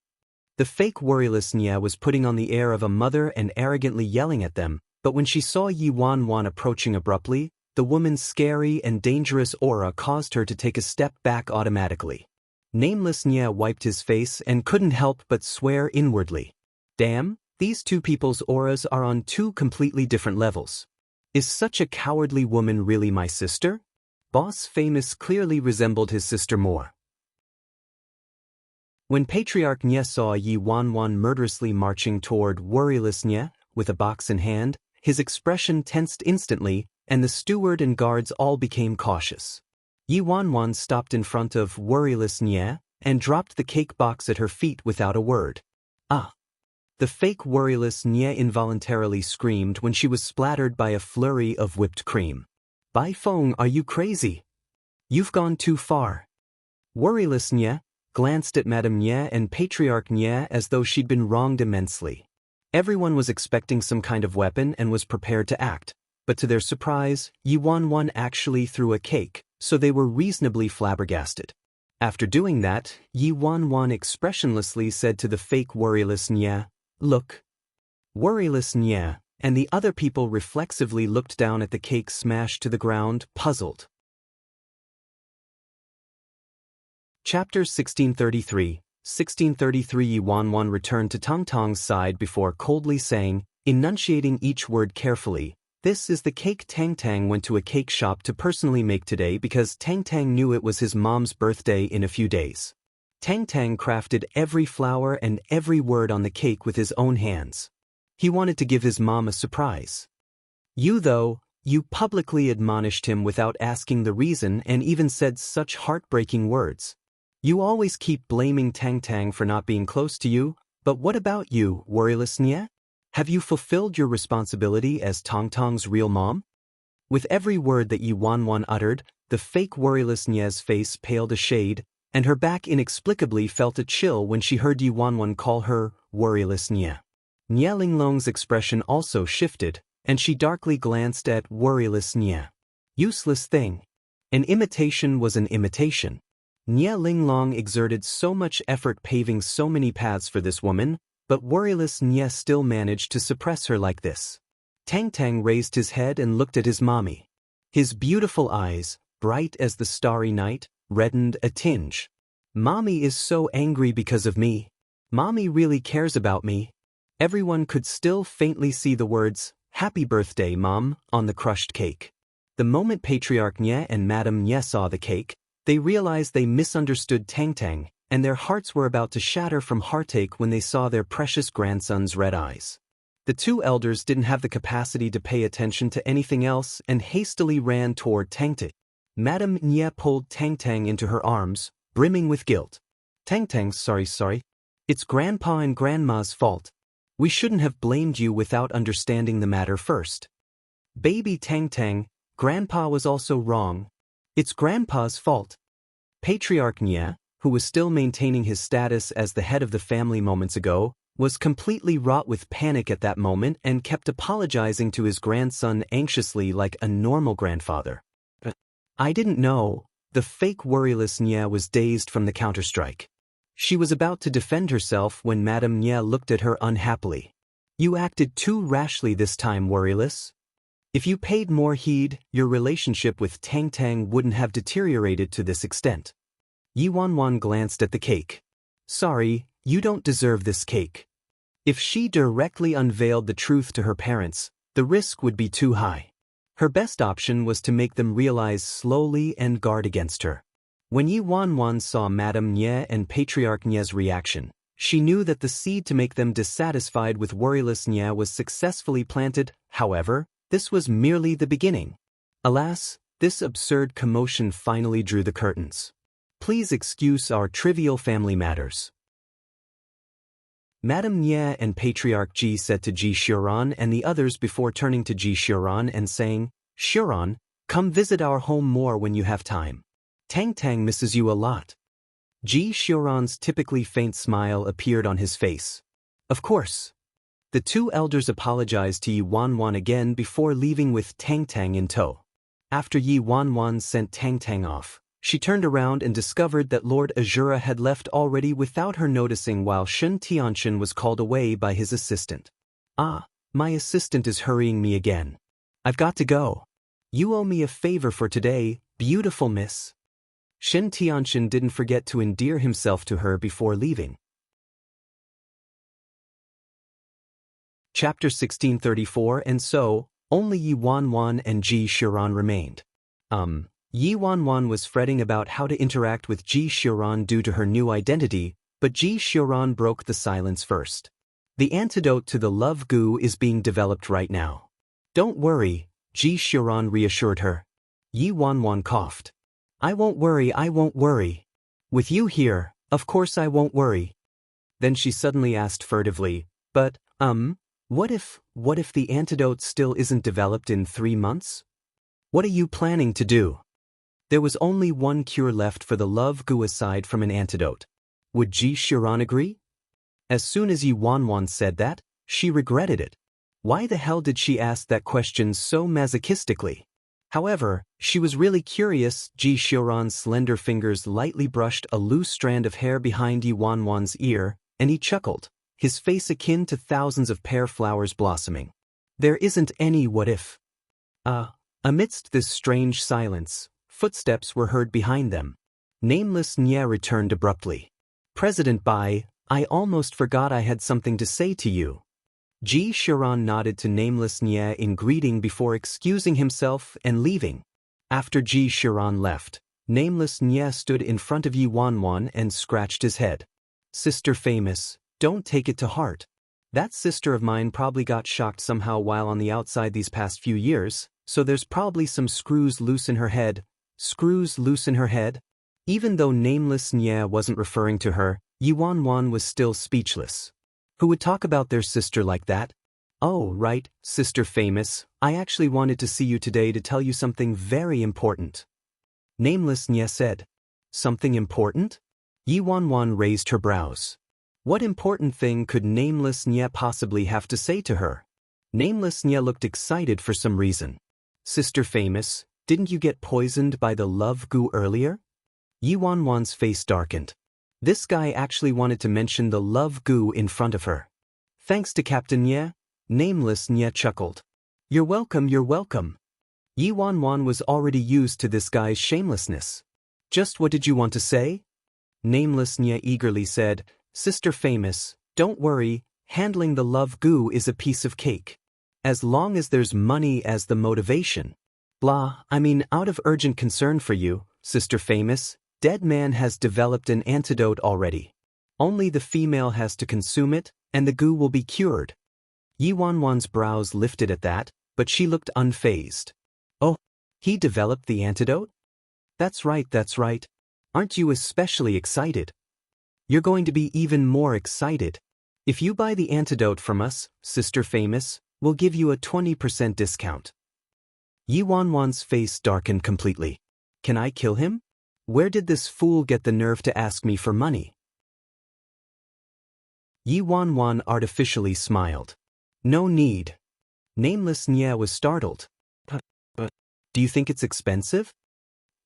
The fake Worryless Nye was putting on the air of a mother and arrogantly yelling at them, but when she saw Yi Wanwan approaching abruptly, the woman's scary and dangerous aura caused her to take a step back automatically. Nameless Nye wiped his face and couldn't help but swear inwardly. Damn, these two people's auras are on two completely different levels. Is such a cowardly woman really my sister? Boss Famous clearly resembled his sister more. When Patriarch Nye saw Yi Wanwan murderously marching toward Worryless Nye, with a box in hand, his expression tensed instantly, and the steward and guards all became cautious. Yi Wanwan stopped in front of Worryless Nye and dropped the cake box at her feet without a word. Ah! The fake Worryless Nye involuntarily screamed when she was splattered by a flurry of whipped cream. Bai Feng, are you crazy? You've gone too far. Worryless Nye glanced at Madame Nye and Patriarch Nye as though she'd been wronged immensely. Everyone was expecting some kind of weapon and was prepared to act, but to their surprise, Yi Wanwan actually threw a cake, so they were reasonably flabbergasted. After doing that, Yi Wanwan expressionlessly said to the fake Worryless Nye, "Look." Worryless Nye and the other people reflexively looked down at the cake smashed to the ground, puzzled. Chapter 1633. 1633. Yi Wanwan returned to Tang Tang's side before coldly saying, enunciating each word carefully, "This is the cake Tang Tang went to a cake shop to personally make today because Tang Tang knew it was his mom's birthday in a few days. Tang Tang crafted every flower and every word on the cake with his own hands. He wanted to give his mom a surprise. You publicly admonished him without asking the reason and even said such heartbreaking words. You always keep blaming Tang Tang for not being close to you, but what about you, Worryless Nye? Have you fulfilled your responsibility as Tang Tang's real mom?" With every word that Yi Wanwan uttered, the fake Worryless Nye's face paled a shade, and her back inexplicably felt a chill when she heard Yi Wanwan call her Worryless Nye. Nye Linglong's expression also shifted, and she darkly glanced at Worryless Nye. Useless thing. An imitation was an imitation. Nye Linglong exerted so much effort paving so many paths for this woman, but Worryless Nye still managed to suppress her like this. Tang Tang raised his head and looked at his mommy. His beautiful eyes, bright as the starry night, reddened a tinge. "Mommy is so angry because of me. Mommy really cares about me." Everyone could still faintly see the words, "Happy birthday, Mom," on the crushed cake. The moment Patriarch Nye and Madame Nye saw the cake, they realized they misunderstood Tang Tang, and their hearts were about to shatter from heartache when they saw their precious grandson's red eyes. The two elders didn't have the capacity to pay attention to anything else and hastily ran toward Tang Tang. Madame Nye pulled Tang Tang into her arms, brimming with guilt. "Tang Tang, sorry. It's Grandpa and Grandma's fault. We shouldn't have blamed you without understanding the matter first. Baby Tang Tang, Grandpa was also wrong. It's Grandpa's fault." Patriarch Nye, who was still maintaining his status as the head of the family moments ago, was completely wrought with panic at that moment and kept apologizing to his grandson anxiously like a normal grandfather. "I didn't know." The fake Worryless Nye was dazed from the counterstrike. She was about to defend herself when Madame Nye looked at her unhappily. "You acted too rashly this time, Worryless. If you paid more heed, your relationship with Tang Tang wouldn't have deteriorated to this extent." Yi Wanwan glanced at the cake. "Sorry, you don't deserve this cake." If she directly unveiled the truth to her parents, the risk would be too high. Her best option was to make them realize slowly and guard against her. When Yi Wanwan saw Madame Nye and Patriarch Nye's reaction, she knew that the seed to make them dissatisfied with Worryless Nye was successfully planted. However, this was merely the beginning. Alas, this absurd commotion finally drew the curtains. Please excuse our trivial family matters. Madame Nye and Patriarch Ji said to Ji Xiuran and the others before turning to Ji Xiuran and saying, "Xiuran, come visit our home more when you have time. Tang Tang misses you a lot." Ji Xiuran's typically faint smile appeared on his face. Of course. The two elders apologized to Yi Wanwan again before leaving with Tang Tang in tow. After Yi Wanwan sent Tang Tang off, she turned around and discovered that Lord Azura had left already without her noticing while Shun Tianxin was called away by his assistant. "Ah, my assistant is hurrying me again. I've got to go. You owe me a favor for today, beautiful miss." Shen Tianxin didn't forget to endear himself to her before leaving. Chapter 1634. And so, only Yi Wanwan and Ji Xiuran remained. Yi Wanwan was fretting about how to interact with Ji Xiuran due to her new identity, but Ji Xiuran broke the silence first. The antidote to the love goo is being developed right now. Don't worry, Ji Xiuran reassured her. Yi Wanwan coughed. I won't worry, I won't worry. With you here, of course I won't worry. Then she suddenly asked furtively, but, what if the antidote still isn't developed in 3 months? What are you planning to do? There was only one cure left for the love goo aside from an antidote. Would Ji Xiuran agree? As soon as Yi Wanwan said that, she regretted it. Why the hell did she ask that question so masochistically? However, she was really curious. Ji Xiuran's slender fingers lightly brushed a loose strand of hair behind Yi Wanwan's ear, and he chuckled, his face akin to thousands of pear flowers blossoming. There isn't any what if. Amidst this strange silence, footsteps were heard behind them. Nameless Nye returned abruptly. President Bai, I almost forgot I had something to say to you. Ji Xiuran nodded to Nameless Nye in greeting before excusing himself and leaving. After Ji Xiuran left, Nameless Nye stood in front of Yi Wanwan and scratched his head. Sister Famous, don't take it to heart. That sister of mine probably got shocked somehow while on the outside these past few years, so there's probably some screws loose in her head. Screws loose in her head? Even though Nameless Nye wasn't referring to her, Yi Wanwan was still speechless. Who would talk about their sister like that? Oh, right, Sister Famous, I actually wanted to see you today to tell you something very important. Nameless Nye said. Something important? Yi Wanwan raised her brows. What important thing could Nameless Nye possibly have to say to her? Nameless Nye looked excited for some reason. Sister Famous, didn't you get poisoned by the love goo earlier? Yi Wanwan's face darkened. This guy actually wanted to mention the love goo in front of her. Thanks to Captain Nye, Nameless Nye chuckled. You're welcome, you're welcome. Yi Wanwan was already used to this guy's shamelessness. Just what did you want to say? Nameless Nye eagerly said, Sister Famous, don't worry, handling the love goo is a piece of cake. As long as there's money as the motivation. Blah, I mean out of urgent concern for you, Sister Famous, Dead Man has developed an antidote already. Only the female has to consume it, and the goo will be cured. Yi Wanwan's brows lifted at that, but she looked unfazed. Oh, he developed the antidote? That's right, that's right. Aren't you especially excited? You're going to be even more excited. If you buy the antidote from us, Sister Famous, we'll give you a 20% discount. Yi Wanwan's face darkened completely. Can I kill him? Where did this fool get the nerve to ask me for money? Yi Wanwan artificially smiled. No need. Nameless Nye was startled. But, do you think it's expensive?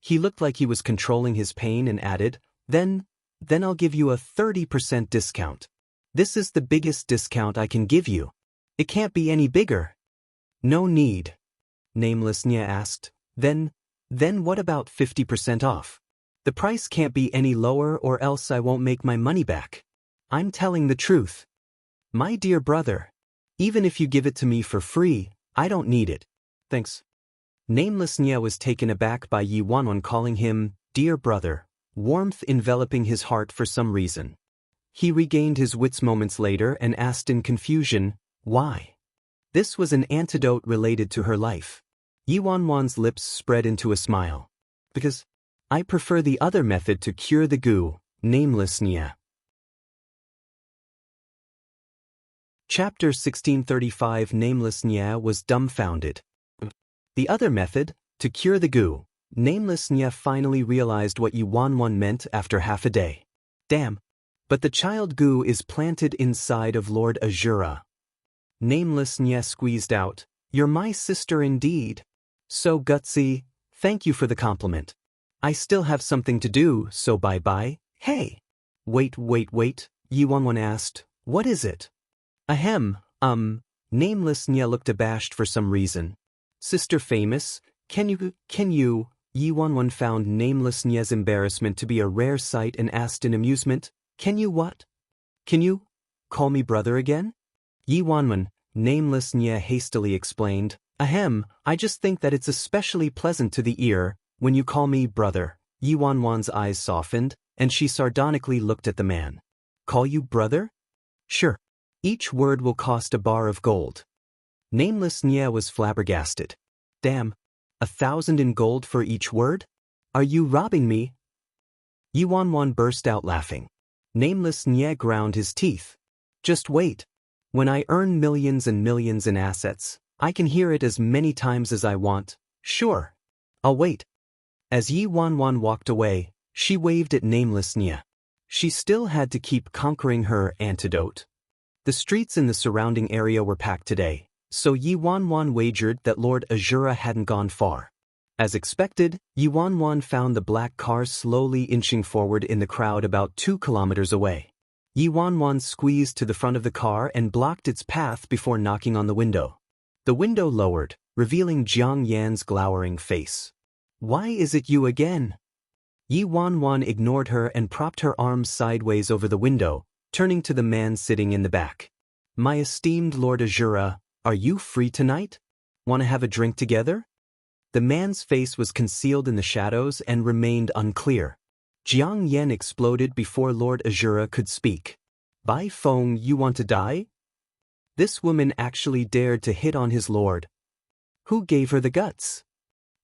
He looked like he was controlling his pain and added, Then I'll give you a 30% discount. This is the biggest discount I can give you. It can't be any bigger. No need. Nameless Nye asked, Then what about 50% off? The price can't be any lower or else I won't make my money back. I'm telling the truth. My dear brother, even if you give it to me for free, I don't need it. Thanks. Nameless Nye was taken aback by Yi Wanwan calling him, dear brother, warmth enveloping his heart for some reason. He regained his wits moments later and asked in confusion, why? This was an antidote related to her life. Yi Wanwan's lips spread into a smile. Because I prefer the other method to cure the goo, Nameless Nye. Chapter 1635 Nameless Nye was dumbfounded. The other method, to cure the goo, Nameless Nye finally realized what Yi Wanwan meant after half a day. Damn, but the child goo is planted inside of Lord Azura. Nameless Nye squeezed out, You're my sister indeed. So gutsy, thank you for the compliment. I still have something to do, so bye-bye. Hey! Wait, Yi Wanwan asked, what is it? Ahem, Nameless Nye looked abashed for some reason. Sister Famous, can you, Yi Wanwan found Nameless Nye's embarrassment to be a rare sight and asked in amusement, Can you what? Can you call me brother again? Yi Wanwan, Nameless Nye hastily explained, Ahem, I just think that it's especially pleasant to the ear When you call me brother, Yi Wanwan's eyes softened, and she sardonically looked at the man. Call you brother? Sure. Each word will cost a bar of gold. Nameless Nye was flabbergasted. Damn. 1,000 in gold for each word? Are you robbing me? Yi Wanwan burst out laughing. Nameless Nye ground his teeth. Just wait. When I earn millions and millions in assets, I can hear it as many times as I want. Sure. I'll wait. As Yi Wanwan walked away, she waved at Nameless Nye. She still had to keep conquering her antidote. The streets in the surrounding area were packed today, so Yi Wanwan wagered that Lord Azura hadn't gone far. As expected, Yi Wanwan found the black car slowly inching forward in the crowd about 2 kilometers away. Yi Wanwan squeezed to the front of the car and blocked its path before knocking on the window. The window lowered, revealing Jiang Yan's glowering face. Why is it you again? Yi Wanwan ignored her and propped her arms sideways over the window, turning to the man sitting in the back. My esteemed Lord Azura, are you free tonight? Want to have a drink together? The man's face was concealed in the shadows and remained unclear. Jiang Yan exploded before Lord Azura could speak. Bai Feng, you want to die? This woman actually dared to hit on his lord. Who gave her the guts?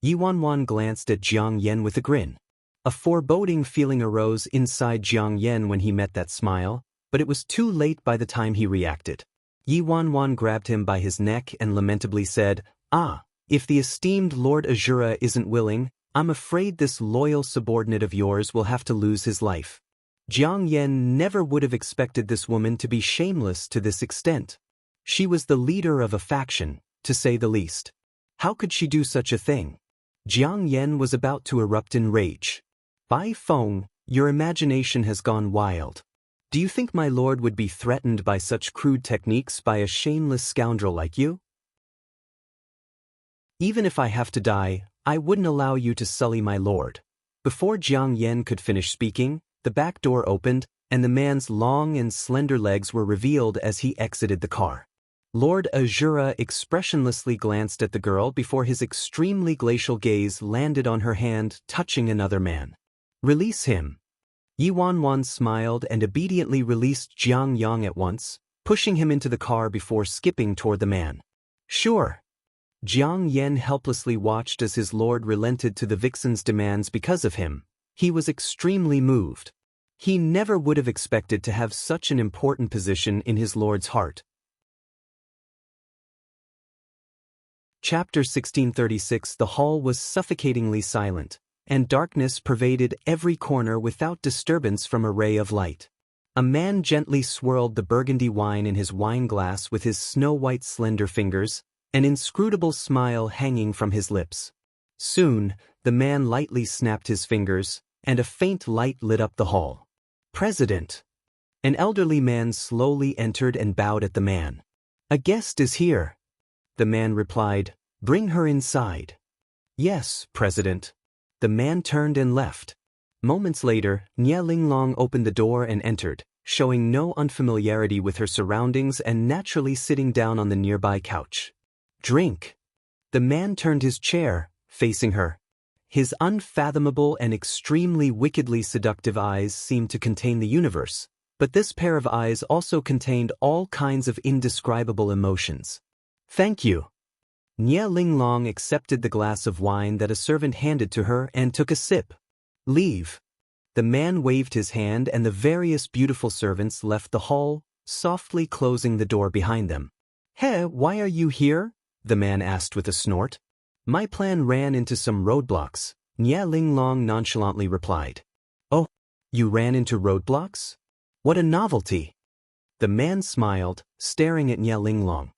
Yi Wanwan glanced at Jiang Yan with a grin. A foreboding feeling arose inside Jiang Yan when he met that smile, but it was too late by the time he reacted. Yi Wanwan grabbed him by his neck and lamentably said, if the esteemed Lord Azura isn't willing, I'm afraid this loyal subordinate of yours will have to lose his life. Jiang Yan never would have expected this woman to be shameless to this extent. She was the leader of a faction, to say the least. How could she do such a thing? Jiang Yan was about to erupt in rage. Bai Feng, your imagination has gone wild. Do you think my lord would be threatened by such crude techniques by a shameless scoundrel like you? Even if I have to die, I wouldn't allow you to sully my lord. Before Jiang Yan could finish speaking, the back door opened, and the man's long and slender legs were revealed as he exited the car. Lord Azura expressionlessly glanced at the girl before his extremely glacial gaze landed on her hand touching another man. Release him. Yi Wanwan smiled and obediently released Jiang Yang at once, pushing him into the car before skipping toward the man. Sure. Jiang Yan helplessly watched as his lord relented to the vixen's demands because of him. He was extremely moved. He never would have expected to have such an important position in his lord's heart. Chapter 1636. The hall was suffocatingly silent, and darkness pervaded every corner without disturbance from a ray of light. A man gently swirled the burgundy wine in his wine glass with his snow-white slender fingers, an inscrutable smile hanging from his lips. Soon, the man lightly snapped his fingers, and a faint light lit up the hall. President. An elderly man slowly entered and bowed at the man. A guest is here. The man replied, Bring her inside. Yes, President. The man turned and left. Moments later, Nye Linglong opened the door and entered, showing no unfamiliarity with her surroundings and naturally sitting down on the nearby couch. Drink. The man turned his chair, facing her. His unfathomable and extremely wickedly seductive eyes seemed to contain the universe, but this pair of eyes also contained all kinds of indescribable emotions. Thank you. Nye Linglong accepted the glass of wine that a servant handed to her and took a sip. Leave. The man waved his hand and the various beautiful servants left the hall, softly closing the door behind them. Hey, why are you here? The man asked with a snort. My plan ran into some roadblocks, Nye Linglong nonchalantly replied. Oh, you ran into roadblocks? What a novelty. The man smiled, staring at Nye Linglong.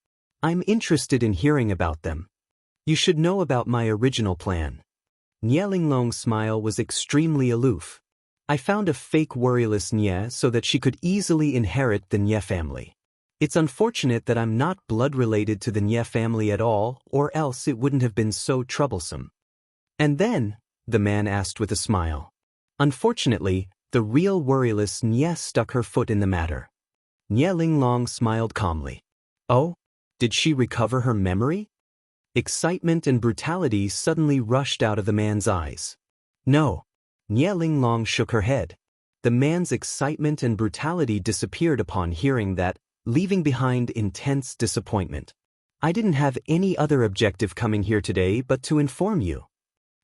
I'm interested in hearing about them. You should know about my original plan. Nye Linglong's smile was extremely aloof. I found a fake worryless Nye so that she could easily inherit the Nye family. It's unfortunate that I'm not blood-related to the Nye family at all, or else it wouldn't have been so troublesome. And then, the man asked with a smile. Unfortunately, the real worryless Nye stuck her foot in the matter. Nye Linglong smiled calmly. Oh? Did she recover her memory? Excitement and brutality suddenly rushed out of the man's eyes. No. Nie Linglong shook her head. The man's excitement and brutality disappeared upon hearing that, leaving behind intense disappointment. I didn't have any other objective coming here today but to inform you.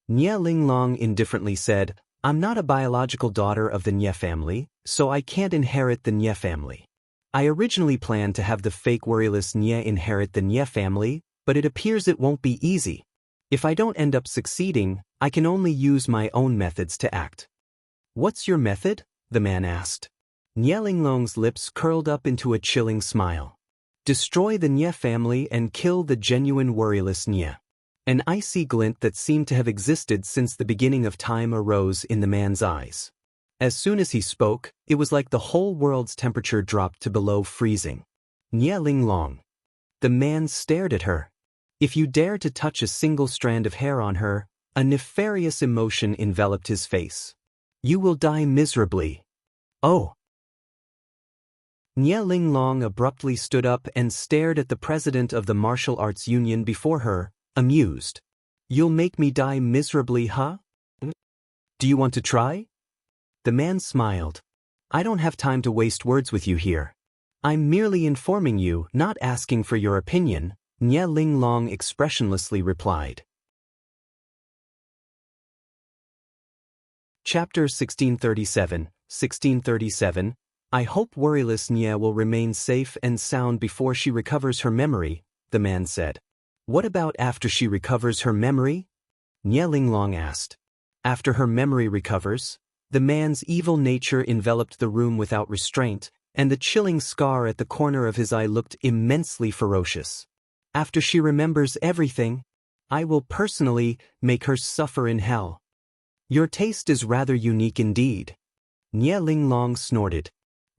Nie Linglong indifferently said, I'm not a biological daughter of the Nie family, so I can't inherit the Nie family. I originally planned to have the fake worryless Nie inherit the Nie family, but it appears it won't be easy. If I don't end up succeeding, I can only use my own methods to act. What's your method? The man asked. Nie Linglong's lips curled up into a chilling smile. Destroy the Nie family and kill the genuine worryless Nie. An icy glint that seemed to have existed since the beginning of time arose in the man's eyes. As soon as he spoke, it was like the whole world's temperature dropped to below freezing. Nie Linglong. The man stared at her. If you dare to touch a single strand of hair on her, a nefarious emotion enveloped his face. You will die miserably. Oh. Nie Linglong abruptly stood up and stared at the president of the martial arts union before her, amused. You'll make me die miserably, huh? Do you want to try? The man smiled. I don't have time to waste words with you here. I'm merely informing you, not asking for your opinion, Nie Linglong expressionlessly replied. Chapter 1637. I hope worryless Nie will remain safe and sound before she recovers her memory, the man said. What about after she recovers her memory? Nie Linglong asked. After her memory recovers? The man's evil nature enveloped the room without restraint, and the chilling scar at the corner of his eye looked immensely ferocious. After she remembers everything, I will personally make her suffer in hell. Your taste is rather unique indeed. Nie Linglong snorted.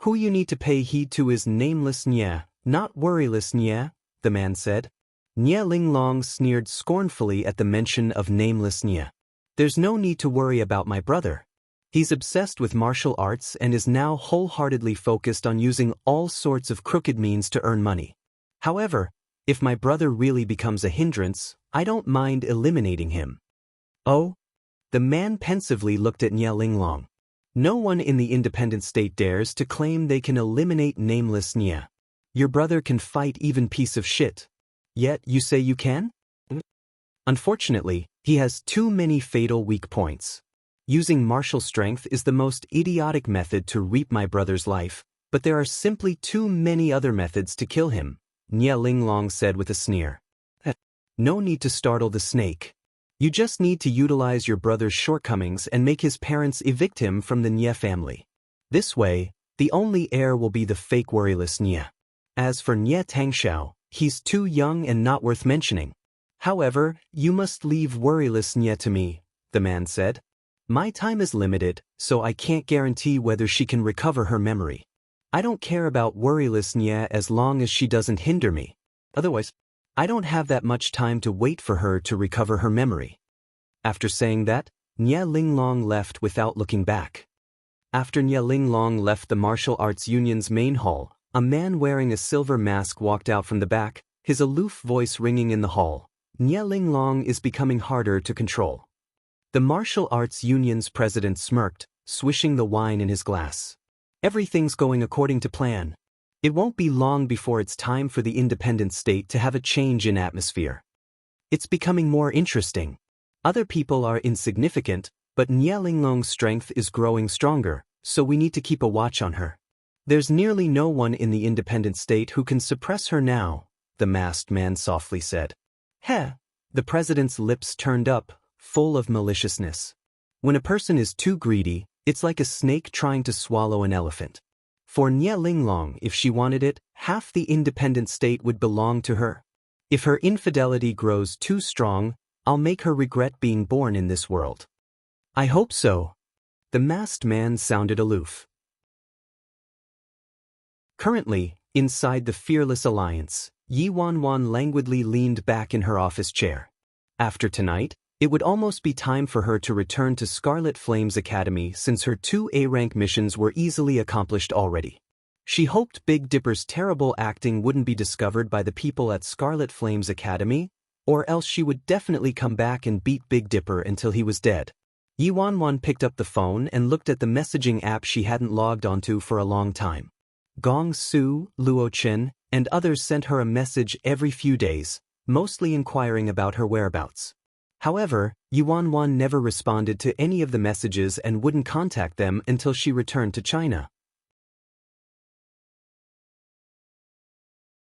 Who you need to pay heed to is nameless Nie, not worryless Nie, the man said. Nie Linglong sneered scornfully at the mention of nameless Nie. There's no need to worry about my brother. He's obsessed with martial arts and is now wholeheartedly focused on using all sorts of crooked means to earn money. However, if my brother really becomes a hindrance, I don't mind eliminating him. Oh? The man pensively looked at Nie Linglong. No one in the independent state dares to claim they can eliminate nameless Nie. Your brother can fight even piece of shit. Yet you say you can? Unfortunately, he has too many fatal weak points. Using martial strength is the most idiotic method to reap my brother's life, but there are simply too many other methods to kill him, Nie Linglong said with a sneer. No need to startle the snake. You just need to utilize your brother's shortcomings and make his parents evict him from the Nie family. This way, the only heir will be the fake worryless Nie. As for Nie Tangxiao, he's too young and not worth mentioning. However, you must leave worryless Nie to me, the man said. My time is limited, so I can't guarantee whether she can recover her memory. I don't care about worryless Nie as long as she doesn't hinder me. Otherwise, I don't have that much time to wait for her to recover her memory. After saying that, Nie Linglong left without looking back. After Nie Linglong left the martial arts union's main hall, a man wearing a silver mask walked out from the back, his aloof voice ringing in the hall. Nie Linglong is becoming harder to control. The martial arts union's president smirked, swishing the wine in his glass. Everything's going according to plan. It won't be long before it's time for the independent state to have a change in atmosphere. It's becoming more interesting. Other people are insignificant, but Nie Linglong's strength is growing stronger, so we need to keep a watch on her. There's nearly no one in the independent state who can suppress her now, the masked man softly said. Heh! The president's lips turned up, full of maliciousness. When a person is too greedy, it's like a snake trying to swallow an elephant. For Nie Linglong, if she wanted it, half the independent state would belong to her. If her infidelity grows too strong, I'll make her regret being born in this world. I hope so. The masked man sounded aloof. Currently, inside the Fearless Alliance, Yi Wanwan languidly leaned back in her office chair. After tonight, it would almost be time for her to return to Scarlet Flame's Academy since her 2 A-rank missions were easily accomplished already. She hoped Big Dipper's terrible acting wouldn't be discovered by the people at Scarlet Flame's Academy, or else she would definitely come back and beat Big Dipper until he was dead. Yi Wanwan picked up the phone and looked at the messaging app she hadn't logged onto for a long time. Gong Su, Luo Chen, and others sent her a message every few days, mostly inquiring about her whereabouts. However, Yi Wanwan never responded to any of the messages and wouldn't contact them until she returned to China.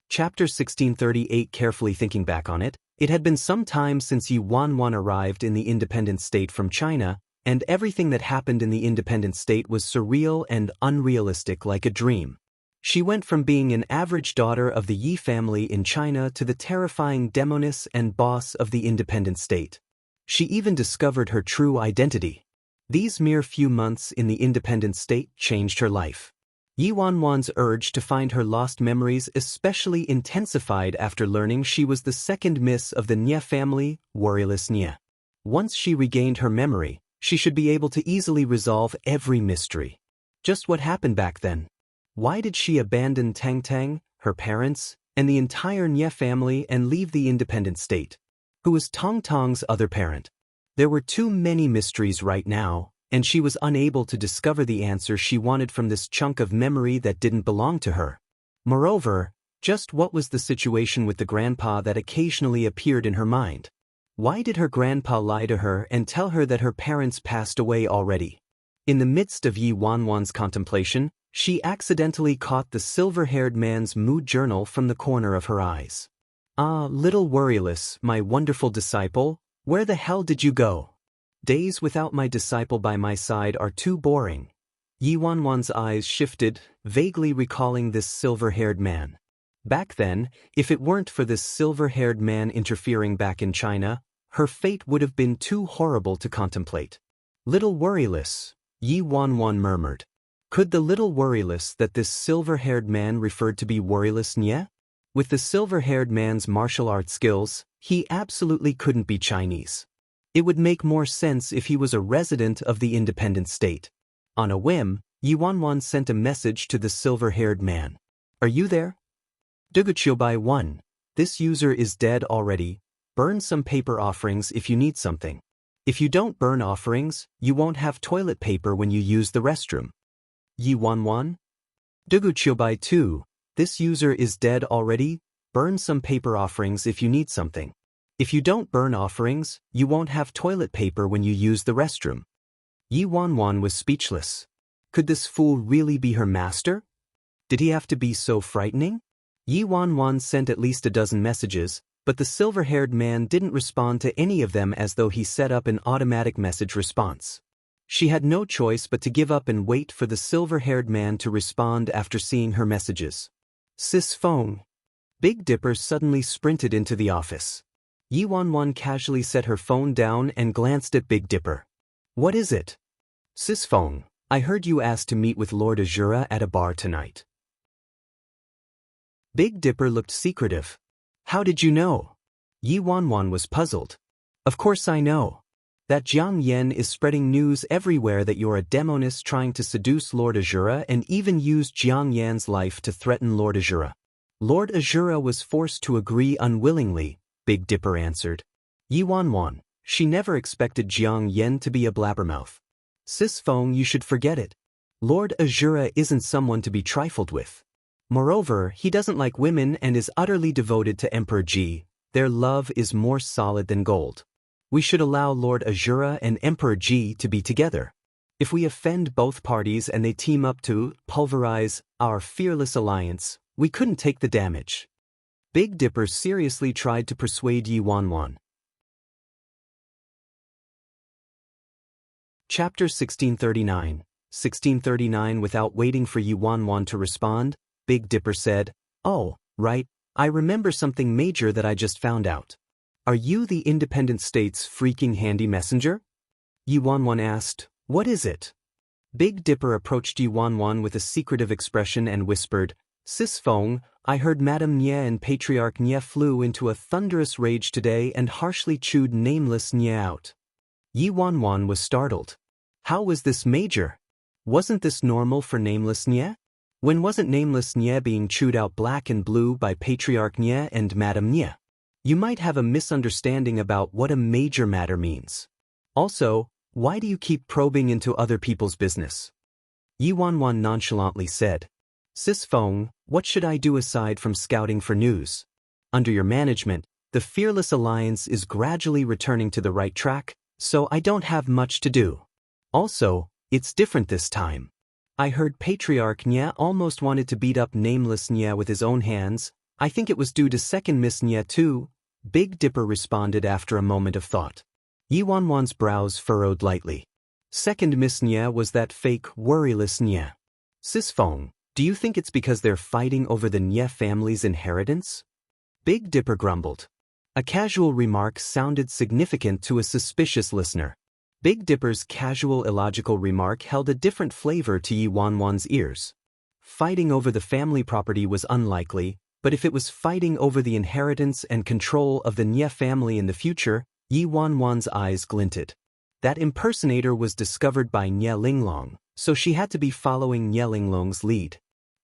Chapter 1638. Carefully thinking back on it, it had been some time since Yi Wanwan arrived in the independent state from China, and everything that happened in the independent state was surreal and unrealistic like a dream. She went from being an average daughter of the Yi family in China to the terrifying demoness and boss of the independent state. She even discovered her true identity. These mere few months in the independent state changed her life. Yi Wanwan's urge to find her lost memories especially intensified after learning she was the second miss of the Nye family, worryless Nye. Once she regained her memory, she should be able to easily resolve every mystery. Just what happened back then? Why did she abandon Tang Tang, her parents, and the entire Nye family and leave the independent state? Who was Tong Tong's other parent? There were too many mysteries right now, and she was unable to discover the answer she wanted from this chunk of memory that didn't belong to her. Moreover, just what was the situation with the grandpa that occasionally appeared in her mind? Why did her grandpa lie to her and tell her that her parents passed away already? In the midst of Yi Wanwan's contemplation, she accidentally caught the silver-haired man's mood journal from the corner of her eyes. "Ah, little worryless, my wonderful disciple, where the hell did you go? Days without my disciple by my side are too boring." Yi Wanwan's eyes shifted, vaguely recalling this silver-haired man. Back then, if it weren't for this silver-haired man interfering back in China, her fate would have been too horrible to contemplate. "Little worryless," Yi Wanwan murmured. Could the little worryless that this silver-haired man referred to be worryless Nye? With the silver-haired man's martial arts skills, he absolutely couldn't be Chinese. It would make more sense if he was a resident of the independent state. On a whim, Yi Wanwan sent a message to the silver-haired man. "Are you there? Duguchiobai 1. This user is dead already. Burn some paper offerings if you need something. If you don't burn offerings, you won't have toilet paper when you use the restroom." Yi Wanwan? Duguchiobai 2. This user is dead already. Burn some paper offerings if you need something. If you don't burn offerings, you won't have toilet paper when you use the restroom. Yi Wanwan was speechless. Could this fool really be her master? Did he have to be so frightening? Yi Wanwan sent at least a dozen messages, but the silver-haired man didn't respond to any of them as though he set up an automatic message response. She had no choice but to give up and wait for the silver-haired man to respond after seeing her messages. "Sis phone." Big Dipper suddenly sprinted into the office. Yi Wanwan casually set her phone down and glanced at Big Dipper. "What is it?" "Sis phone, I heard you asked to meet with Lord Azura at a bar tonight." Big Dipper looked secretive. "How did you know?" Yi Wanwan was puzzled. "Of course I know. That Jiang Yen is spreading news everywhere that you're a demoness trying to seduce Lord Azura and even used Jiang Yan's life to threaten Lord Azura." "Lord Azura was forced to agree unwillingly," Big Dipper answered. Yi Wanwan, she never expected Jiang Yen to be a blabbermouth. "Sis Feng, you should forget it. Lord Azura isn't someone to be trifled with. Moreover, he doesn't like women and is utterly devoted to Emperor Ji. Their love is more solid than gold. We should allow Lord Azura and Emperor Ji to be together. If we offend both parties and they team up to pulverize our fearless alliance, we couldn't take the damage." Big Dipper seriously tried to persuade Yi Wanwan. Chapter 1639. 1639. Without waiting for Yi Wanwan to respond, Big Dipper said, "Oh, right, I remember something major that I just found out. Are you the independent state's freaking handy messenger?" Yi Wanwan asked, "What is it?" Big Dipper approached Yi Wanwan with a secretive expression and whispered, "Sis Feng, I heard Madame Nye and Patriarch Nye flew into a thunderous rage today and harshly chewed Nameless Nye out." Yi Wanwan was startled. How was this major? Wasn't this normal for Nameless Nye? When wasn't Nameless Nye being chewed out black and blue by Patriarch Nye and Madame Nye? You might have a misunderstanding about what a major matter means. Also, why do you keep probing into other people's business? Yi Wanwan nonchalantly said. Sis Feng, what should I do aside from scouting for news? Under your management, the Fearless Alliance is gradually returning to the right track, so I don't have much to do. Also, it's different this time. I heard Patriarch Nya almost wanted to beat up Nameless Nya with his own hands. I think it was due to second Miss Nya too, Big Dipper responded after a moment of thought. Yi Wanwan's brows furrowed lightly. Second Miss Nya was that fake, worryless Nya. Sis Feng, do you think it's because they're fighting over the Nya family's inheritance? Big Dipper grumbled. A casual remark sounded significant to a suspicious listener. Big Dipper's casual illogical remark held a different flavor to Yi Wanwan's ears. Fighting over the family property was unlikely, but if it was fighting over the inheritance and control of the Nya family in the future, Yi Wanwan's eyes glinted. That impersonator was discovered by Nya Linglong, so she had to be following Nya Linglong's lead.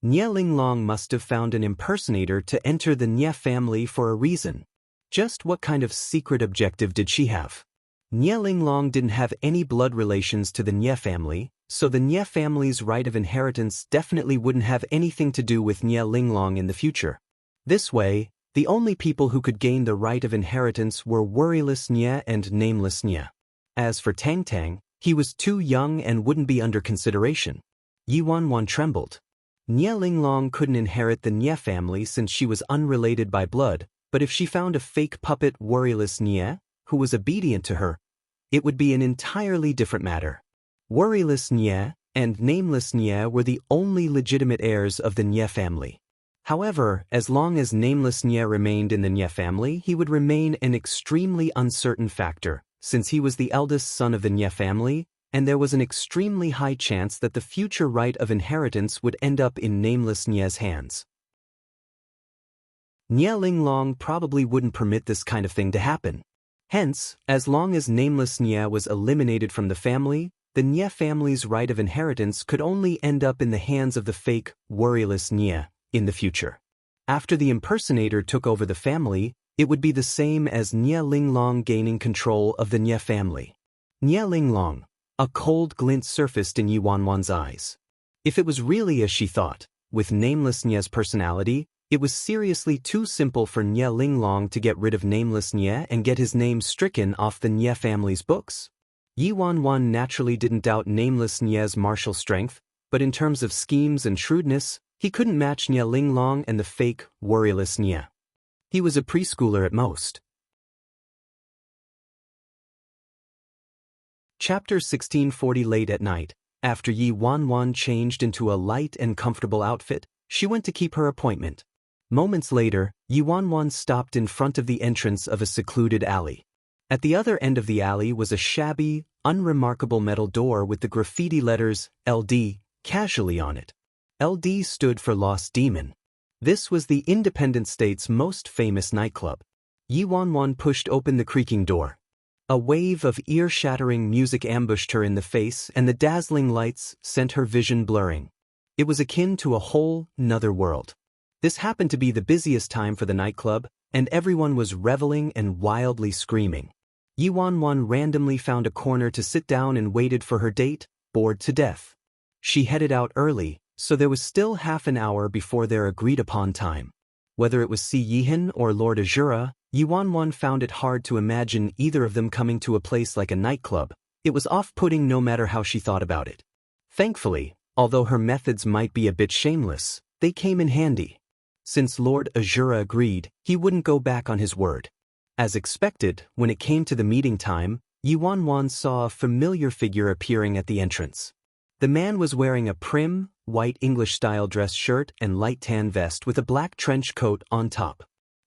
Nya Linglong must have found an impersonator to enter the Nya family for a reason. Just what kind of secret objective did she have? Nya Linglong didn't have any blood relations to the Nya family, so the Nya family's right of inheritance definitely wouldn't have anything to do with Nya Linglong in the future. This way, the only people who could gain the right of inheritance were Worryless Nya and Nameless Nya. As for Tang Tang, he was too young and wouldn't be under consideration. Yi Wanwan trembled. Nya Linglong couldn't inherit the Nya family since she was unrelated by blood, but if she found a fake puppet Worryless Nya, who was obedient to her, it would be an entirely different matter. Worryless Nya and Nameless Nya were the only legitimate heirs of the Nya family. However, as long as Nameless Nya remained in the Nya family, he would remain an extremely uncertain factor, since he was the eldest son of the Nya family, and there was an extremely high chance that the future right of inheritance would end up in Nameless Nya's hands. Nya Linglong probably wouldn't permit this kind of thing to happen. Hence, as long as Nameless Nya was eliminated from the family, the Nya family's right of inheritance could only end up in the hands of the fake, worryless Nya in the future. After the impersonator took over the family, it would be the same as Nya Linglong gaining control of the Nya family. Nya Linglong. A cold glint surfaced in Yi Wanwan's eyes. If it was really as she thought, with Nameless Nya's personality, it was seriously too simple for Nya Linglong to get rid of Nameless Nya and get his name stricken off the Nya family's books. Yi Wanwan naturally didn't doubt Nameless Nya's martial strength, but in terms of schemes and shrewdness, he couldn't match Nya Linglong and the fake, worryless Nya. He was a preschooler at most. Chapter 1640. Late at night, after Yi Wanwan changed into a light and comfortable outfit, she went to keep her appointment. Moments later, Yi Wanwan stopped in front of the entrance of a secluded alley. At the other end of the alley was a shabby, unremarkable metal door with the graffiti letters, LD, casually on it. LD stood for Lost Demon. This was the independent state's most famous nightclub. Yi Wanwan pushed open the creaking door. A wave of ear-shattering music ambushed her in the face, and the dazzling lights sent her vision blurring. It was akin to a whole nother world. This happened to be the busiest time for the nightclub, and everyone was reveling and wildly screaming. Yi Wanwan randomly found a corner to sit down and waited for her date, bored to death. She headed out early, so there was still half an hour before their agreed-upon time. Whether it was Si Yihan or Lord Azura, Yi Wanwan found it hard to imagine either of them coming to a place like a nightclub. It was off-putting no matter how she thought about it. Thankfully, although her methods might be a bit shameless, they came in handy. Since Lord Azura agreed, he wouldn't go back on his word. As expected, when it came to the meeting time, Yi Wanwan saw a familiar figure appearing at the entrance. The man was wearing a prim, white English-style dress shirt and light tan vest with a black trench coat on top.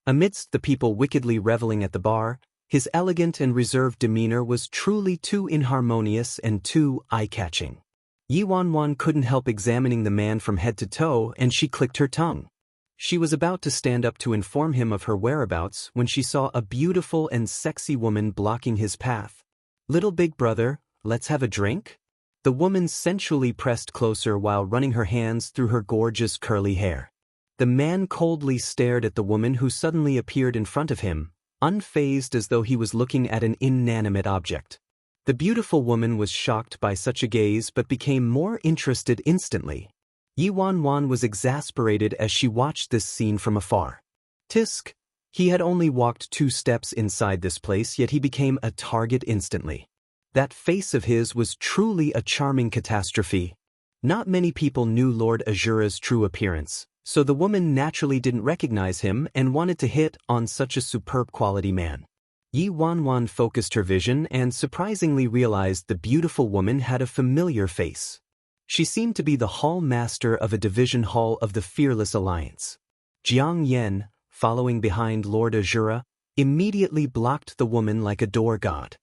Amidst the people wickedly reveling at the bar, his elegant and reserved demeanor was truly too inharmonious and too eye-catching. Yi Wanwan couldn't help examining the man from head to toe, and she clicked her tongue. She was about to stand up to inform him of her whereabouts when she saw a beautiful and sexy woman blocking his path. "Little big brother, let's have a drink?" The woman sensually pressed closer while running her hands through her gorgeous curly hair. The man coldly stared at the woman who suddenly appeared in front of him, unfazed as though he was looking at an inanimate object. The beautiful woman was shocked by such a gaze but became more interested instantly. Yi Wanwan was exasperated as she watched this scene from afar. Tisk! He had only walked 2 steps inside this place, yet he became a target instantly. That face of his was truly a charming catastrophe. Not many people knew Lord Azura's true appearance, so the woman naturally didn't recognize him and wanted to hit on such a superb quality man. Yi Wanwan focused her vision and surprisingly realized the beautiful woman had a familiar face. She seemed to be the hall master of a division hall of the Fearless Alliance. Jiang Yen, following behind Lord Azura, immediately blocked the woman like a door god.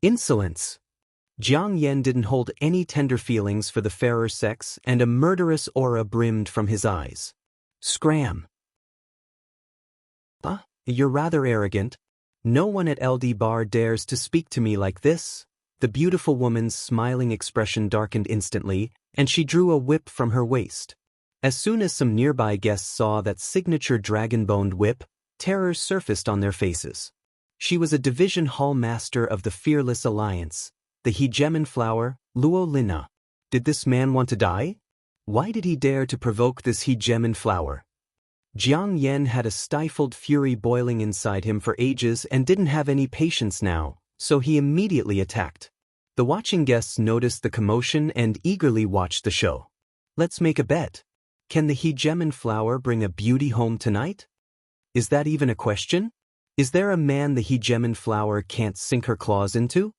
Insolence! Jiang Yen didn't hold any tender feelings for the fairer sex, and a murderous aura brimmed from his eyes. Scram! You're rather arrogant. No one at LD Bar dares to speak to me like this. The beautiful woman's smiling expression darkened instantly, and she drew a whip from her waist. As soon as some nearby guests saw that signature dragon-boned whip, terror surfaced on their faces. She was a division hall master of the Fearless Alliance, the Hegemon Flower, Luo Lina. Did this man want to die? Why did he dare to provoke this Hegemon Flower? Jiang Yen had a stifled fury boiling inside him for ages and didn't have any patience now, so he immediately attacked. The watching guests noticed the commotion and eagerly watched the show. Let's make a bet. Can the Hegemon Flower bring a beauty home tonight? Is that even a question? Is there a man the Hegemon Flower can't sink her claws into?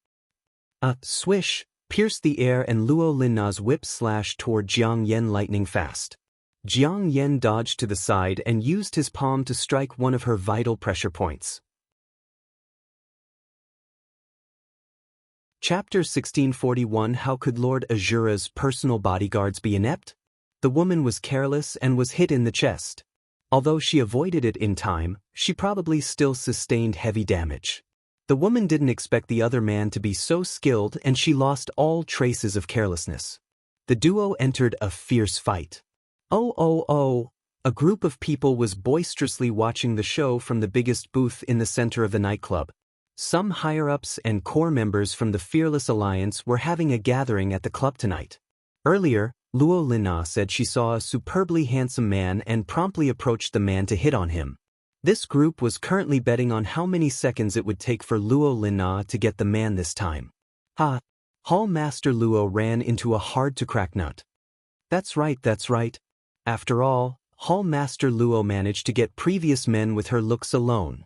A swish pierced the air and Luo Linna's whip slashed toward Jiang Yen lightning fast. Jiang Yen dodged to the side and used his palm to strike one of her vital pressure points. Chapter 1641. How could Lord Azura's personal bodyguards be inept? The woman was careless and was hit in the chest. Although she avoided it in time, she probably still sustained heavy damage. The woman didn't expect the other man to be so skilled and she lost all traces of carelessness. The duo entered a fierce fight. Oh! A group of people was boisterously watching the show from the biggest booth in the center of the nightclub. Some higher-ups and core members from the Fearless Alliance were having a gathering at the club tonight. Earlier, Luo Lina said she saw a superbly handsome man and promptly approached the man to hit on him. This group was currently betting on how many seconds it would take for Luo Lina to get the man this time. Hall Master Luo ran into a hard-to-crack nut. That's right. After all, Hall Master Luo managed to get previous men with her looks alone.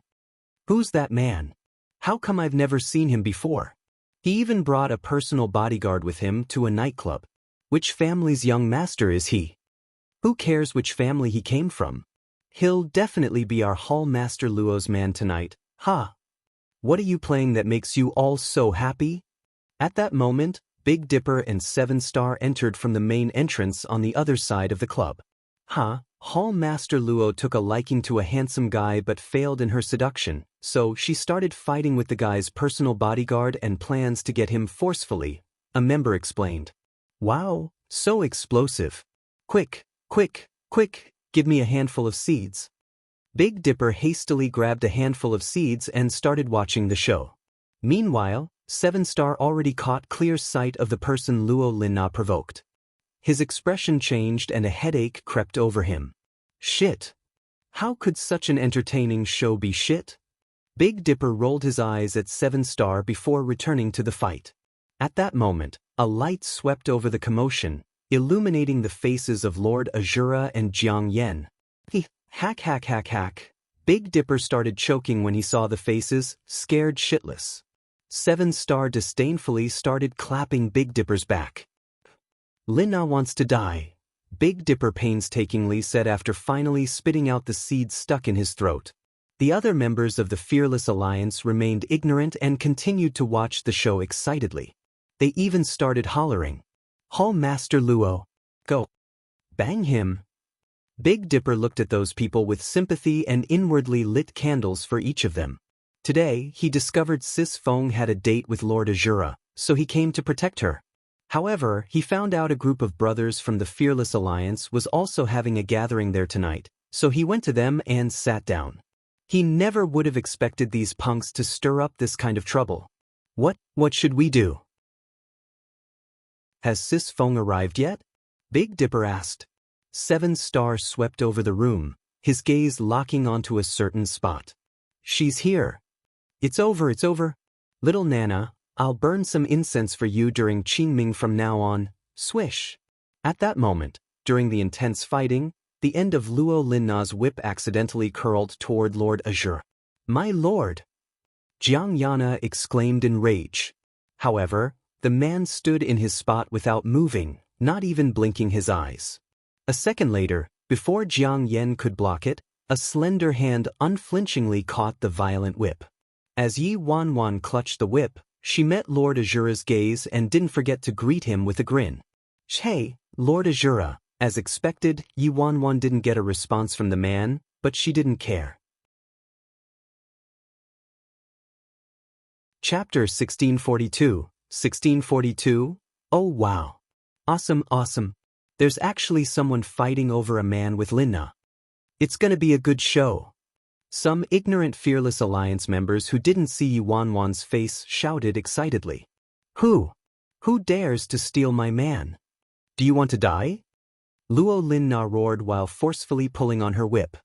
Who's that man? How come I've never seen him before? He even brought a personal bodyguard with him to a nightclub. Which family's young master is he? Who cares which family he came from? He'll definitely be our Hall Master Luo's man tonight. What are you playing that makes you all so happy? At that moment, Big Dipper and 7 Star entered from the main entrance on the other side of the club. Hall Master Luo took a liking to a handsome guy but failed in her seduction, so she started fighting with the guy's personal bodyguard and plans to get him forcefully, a member explained. Wow, so explosive. Quick, give me a handful of seeds. Big Dipper hastily grabbed a handful of seeds and started watching the show. Meanwhile, 7 Star already caught clear sight of the person Luo Lina provoked. His expression changed and a headache crept over him. Shit. How could such an entertaining show be shit? Big Dipper rolled his eyes at 7 Star before returning to the fight. At that moment, a light swept over the commotion, illuminating the faces of Lord Azura and Jiang Yen. Hack. Big Dipper started choking when he saw the faces, scared shitless. 7 Star disdainfully started clapping Big Dipper's back. Lina wants to die, Big Dipper painstakingly said after finally spitting out the seed stuck in his throat. The other members of the Fearless Alliance remained ignorant and continued to watch the show excitedly. They even started hollering, Hall Master Luo, go! Bang him! Big Dipper looked at those people with sympathy and inwardly lit candles for each of them. Today, he discovered Sis Feng had a date with Lord Azura, so he came to protect her. However, he found out a group of brothers from the Fearless Alliance was also having a gathering there tonight, so he went to them and sat down. He never would have expected these punks to stir up this kind of trouble. What should we do? Has Sis Feng arrived yet? Big Dipper asked. 7 Star swept over the room, his gaze locking onto a certain spot. She's here. It's over. Little Nana, I'll burn some incense for you during Qingming from now on. Swish. At that moment, during the intense fighting, the end of Luo Linna's whip accidentally curled toward Lord Azure. My lord! Jiang Yana exclaimed in rage. However, the man stood in his spot without moving, not even blinking his eyes. A second later, before Jiang Yan could block it, a slender hand unflinchingly caught the violent whip. As Yi Wanwan clutched the whip, she met Lord Azure's gaze and didn't forget to greet him with a grin. Hey, Lord Azure. As expected, Yi Wanwan didn't get a response from the man, but she didn't care. Chapter 1642. 1642? Oh wow. Awesome. There's actually someone fighting over a man with Linna. It's gonna be a good show. Some ignorant Fearless Alliance members who didn't see Yi Wanwan's face shouted excitedly. Who dares to steal my man? Do you want to die? Luo Linna roared while forcefully pulling on her whip.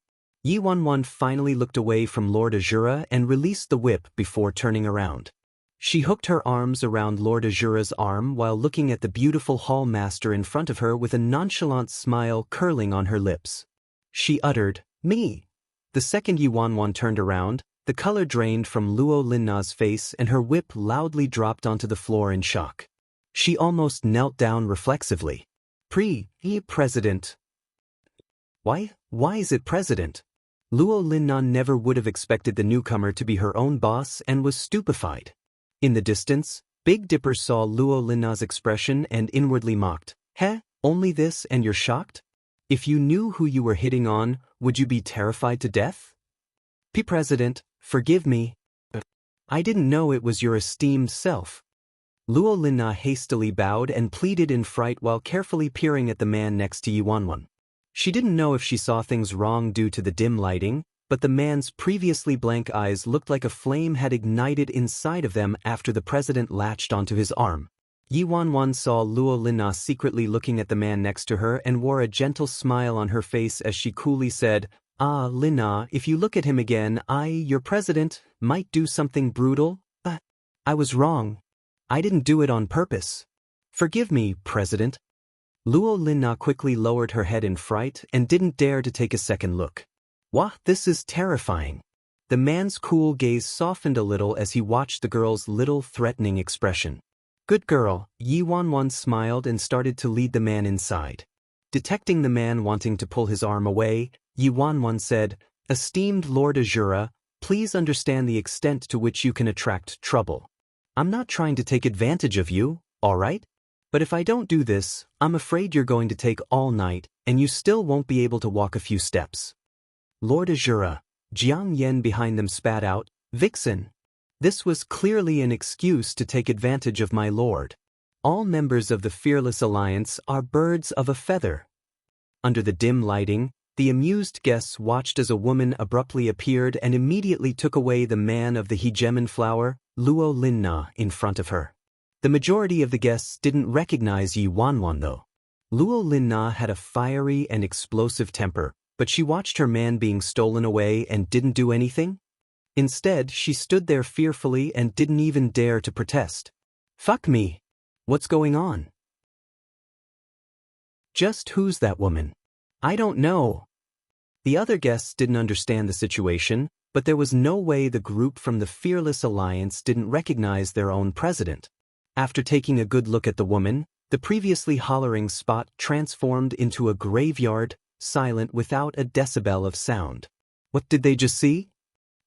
Yi Wanwan finally looked away from Lord Azure and released the whip before turning around. She hooked her arms around Lord Azure's arm while looking at the beautiful hall master in front of her with a nonchalant smile curling on her lips. She uttered, Me. The second Yi Wanwan turned around, the color drained from Luo Linna's face and her whip loudly dropped onto the floor in shock. She almost knelt down reflexively. President. Why is it President? Luo Linna never would have expected the newcomer to be her own boss and was stupefied. In the distance, Big Dipper saw Luo Linna's expression and inwardly mocked. Only this and you're shocked? If you knew who you were hitting on, would you be terrified to death? President, forgive me. I didn't know it was your esteemed self. Luo Linna hastily bowed and pleaded in fright while carefully peering at the man next to Yi Wanwan. She didn't know if she saw things wrong due to the dim lighting, but the man's previously blank eyes looked like a flame had ignited inside of them after the president latched onto his arm. Yi Wanwan saw Luo Linna secretly looking at the man next to her and wore a gentle smile on her face as she coolly said, Linna, if you look at him again, your president, might do something brutal. I was wrong. I didn't do it on purpose. Forgive me, President. Luo Linna quickly lowered her head in fright and didn't dare to take a second look. Wah, this is terrifying. The man's cool gaze softened a little as he watched the girl's little threatening expression. Good girl, Yi Wanwan smiled and started to lead the man inside. Detecting the man wanting to pull his arm away, Yi Wanwan said, Esteemed Lord Azure, please understand the extent to which you can attract trouble. I'm not trying to take advantage of you, all right? But if I don't do this, I'm afraid you're going to take all night, and you still won't be able to walk a few steps. Lord Azure, Jiang Yan behind them spat out, Vixen. This was clearly an excuse to take advantage of my lord. All members of the Fearless Alliance are birds of a feather. Under the dim lighting, the amused guests watched as a woman abruptly appeared and immediately took away the man of the hegemon flower, Luo Linna, in front of her. The majority of the guests didn't recognize Yi Wanwan though. Luo Linna had a fiery and explosive temper, but she watched her man being stolen away and didn't do anything. Instead, she stood there fearfully and didn't even dare to protest. Fuck me. What's going on? Just who's that woman? I don't know. The other guests didn't understand the situation, but there was no way the group from the Fearless Alliance didn't recognize their own president. After taking a good look at the woman, the previously hollering spot transformed into a graveyard, silent without a decibel of sound. What did they just see?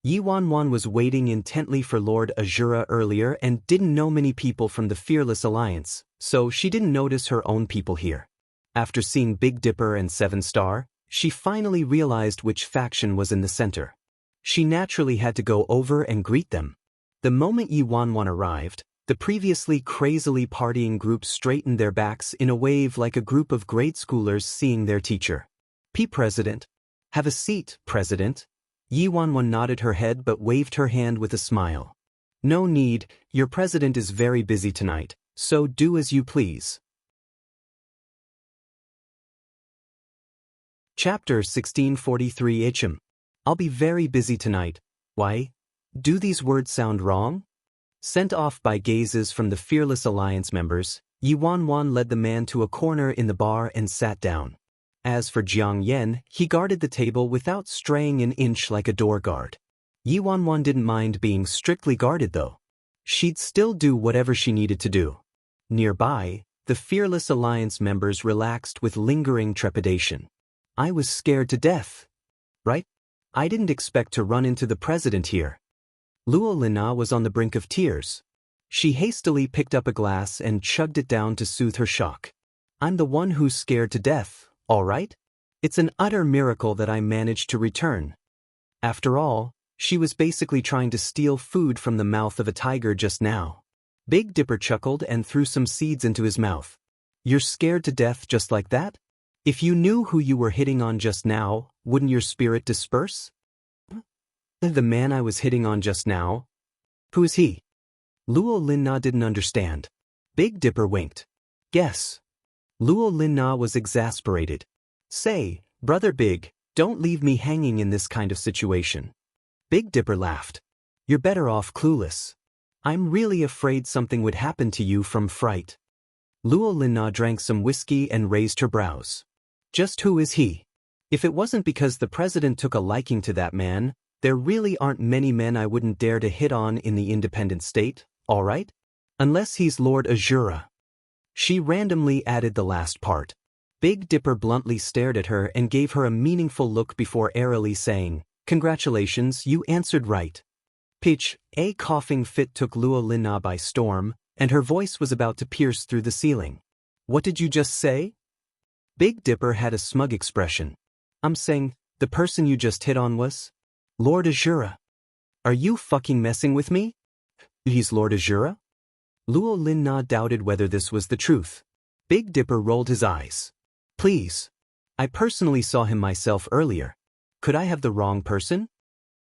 Yi Wanwan was waiting intently for Lord Azure earlier and didn't know many people from the Fearless Alliance, so she didn't notice her own people here. After seeing Big Dipper and 7 Star, she finally realized which faction was in the center. She naturally had to go over and greet them. The moment Yi Wanwan arrived, the previously crazily partying group straightened their backs in a wave like a group of grade schoolers seeing their teacher. President. Have a seat, President. Yi Wanwan nodded her head but waved her hand with a smile. No need, your president is very busy tonight, so do as you please. Chapter 1643 Ichim. I'll be very busy tonight. Why? Do these words sound wrong? Sent off by gazes from the Fearless Alliance members, Yi Wanwan led the man to a corner in the bar and sat down. As for Jiang Yen, he guarded the table without straying an inch like a door guard. Yi Wanwan didn't mind being strictly guarded though. She'd still do whatever she needed to do. Nearby, the Fearless Alliance members relaxed with lingering trepidation. I was scared to death. Right? I didn't expect to run into the president here. Luo Lina was on the brink of tears. She hastily picked up a glass and chugged it down to soothe her shock. I'm the one who's scared to death, all right? It's an utter miracle that I managed to return. After all, she was basically trying to steal food from the mouth of a tiger just now. Big Dipper chuckled and threw some seeds into his mouth. You're scared to death just like that? If you knew who you were hitting on just now, wouldn't your spirit disperse? The man I was hitting on just now? Who is he? Luo Linna didn't understand. Big Dipper winked. Guess. Luo Linna was exasperated. Say, Brother Big, don't leave me hanging in this kind of situation. Big Dipper laughed. You're better off clueless. I'm really afraid something would happen to you from fright. Luo Linna drank some whiskey and raised her brows. Just who is he? If it wasn't because the president took a liking to that man, there really aren't many men I wouldn't dare to hit on in the independent state, all right? Unless he's Lord Azura. She randomly added the last part. Big Dipper bluntly stared at her and gave her a meaningful look before airily saying, Congratulations, you answered right. Pitch, a coughing fit took Luo Linna by storm, and her voice was about to pierce through the ceiling. What did you just say? Big Dipper had a smug expression. I'm saying, the person you just hit on was? Lord Azura. Are you fucking messing with me? He's Lord Azura? Luo Linna doubted whether this was the truth. Big Dipper rolled his eyes. Please. I personally saw him myself earlier. Could I have the wrong person?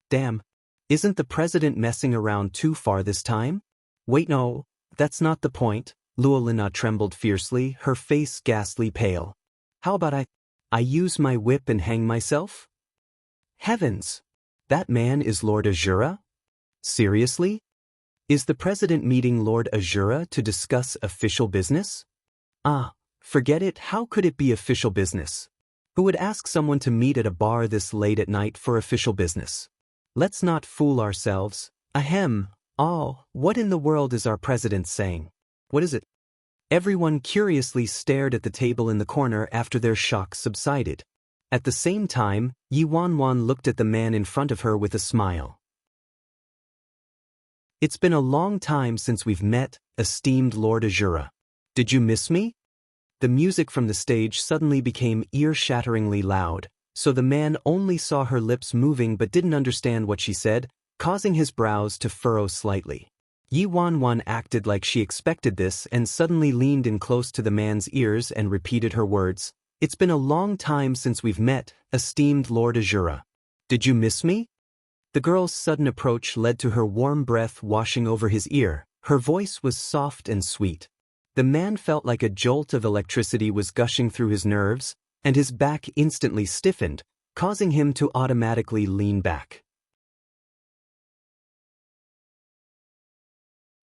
Damn. Isn't the president messing around too far this time? Wait, no, that's not the point. Luo Linna trembled fiercely, her face ghastly pale. How about I use my whip and hang myself? Heavens! That man is Lord Azura? Seriously? Is the president meeting Lord Azura to discuss official business? Forget it, how could it be official business? Who would ask someone to meet at a bar this late at night for official business? Let's not fool ourselves. Ahem, what in the world is our president saying? What is it? Everyone curiously stared at the table in the corner after their shock subsided. At the same time, Yi Wanwan looked at the man in front of her with a smile. It's been a long time since we've met, esteemed Lord Azura. Did you miss me? The music from the stage suddenly became ear-shatteringly loud, so the man only saw her lips moving but didn't understand what she said, causing his brows to furrow slightly. Yi Wanwan acted like she expected this and suddenly leaned in close to the man's ears and repeated her words. It's been a long time since we've met, esteemed Lord Azura. Did you miss me? The girl's sudden approach led to her warm breath washing over his ear. Her voice was soft and sweet. The man felt like a jolt of electricity was gushing through his nerves, and his back instantly stiffened, causing him to automatically lean back.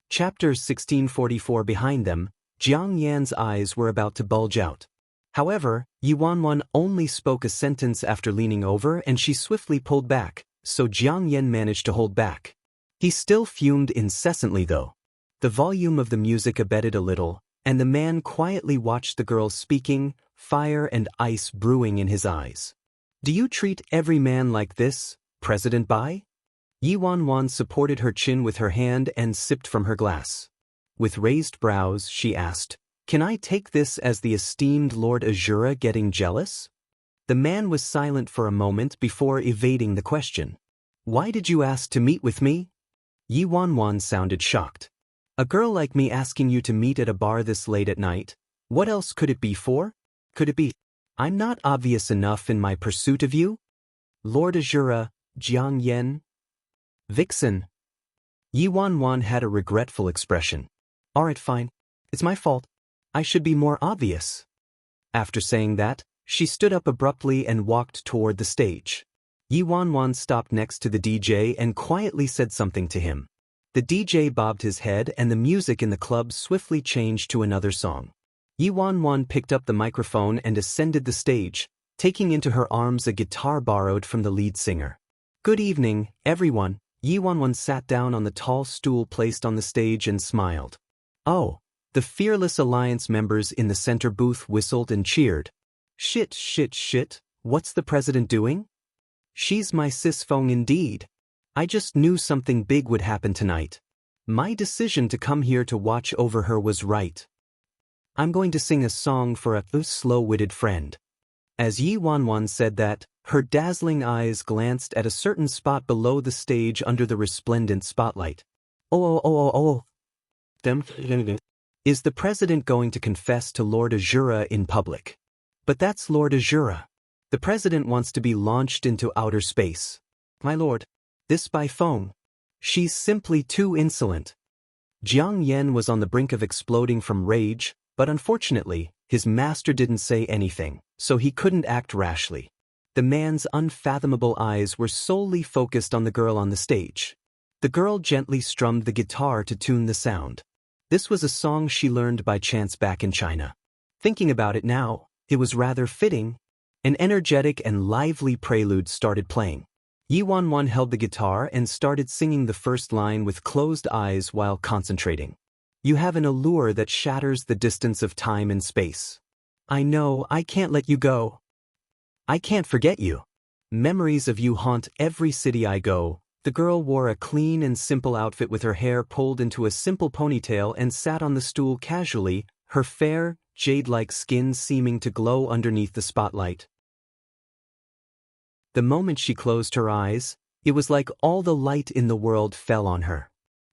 Chapter 1644 Behind them, Jiang Yan's eyes were about to bulge out. However, Yi Wanwan only spoke a sentence after leaning over and she swiftly pulled back, so Jiang Yan managed to hold back. He still fumed incessantly though. The volume of the music abated a little, and the man quietly watched the girl speaking, fire and ice brewing in his eyes. Do you treat every man like this, President Bai? Yi Wanwan supported her chin with her hand and sipped from her glass. With raised brows, she asked, Can I take this as the esteemed Lord Azura getting jealous? The man was silent for a moment before evading the question. Why did you ask to meet with me? Yi Wanwan sounded shocked. A girl like me asking you to meet at a bar this late at night? What else could it be for? Could it be, I'm not obvious enough in my pursuit of you? Lord Azura, Jiang Yen? Vixen. Yi Wanwan had a regretful expression. Alright, fine. It's my fault. I should be more obvious. After saying that, she stood up abruptly and walked toward the stage. Yi Wanwan stopped next to the DJ and quietly said something to him. The DJ bobbed his head and the music in the club swiftly changed to another song. Yi Wanwan picked up the microphone and ascended the stage, taking into her arms a guitar borrowed from the lead singer. Good evening, everyone. Yi Wanwan sat down on the tall stool placed on the stage and smiled. Oh, the Fearless Alliance members in the center booth whistled and cheered. Shit, what's the president doing? She's my sis Fong indeed. I just knew something big would happen tonight. My decision to come here to watch over her was right. I'm going to sing a song for a slow-witted friend. As Yi Wanwan said that, her dazzling eyes glanced at a certain spot below the stage under the resplendent spotlight. Oh. Is the president going to confess to Lord Azura in public? But that's Lord Azura. The president wants to be launched into outer space. My lord. This by Fong. She's simply too insolent. Jiang Yen was on the brink of exploding from rage, but unfortunately, his master didn't say anything, so he couldn't act rashly. The man's unfathomable eyes were solely focused on the girl on the stage. The girl gently strummed the guitar to tune the sound. This was a song she learned by chance back in China. Thinking about it now, it was rather fitting. An energetic and lively prelude started playing. Yi Wanwan held the guitar and started singing the first line with closed eyes while concentrating. You have an allure that shatters the distance of time and space. I know I can't let you go. I can't forget you. Memories of you haunt every city I go. The girl wore a clean and simple outfit with her hair pulled into a simple ponytail and sat on the stool casually, her fair, jade-like skin seeming to glow underneath the spotlight. The moment she closed her eyes, it was like all the light in the world fell on her.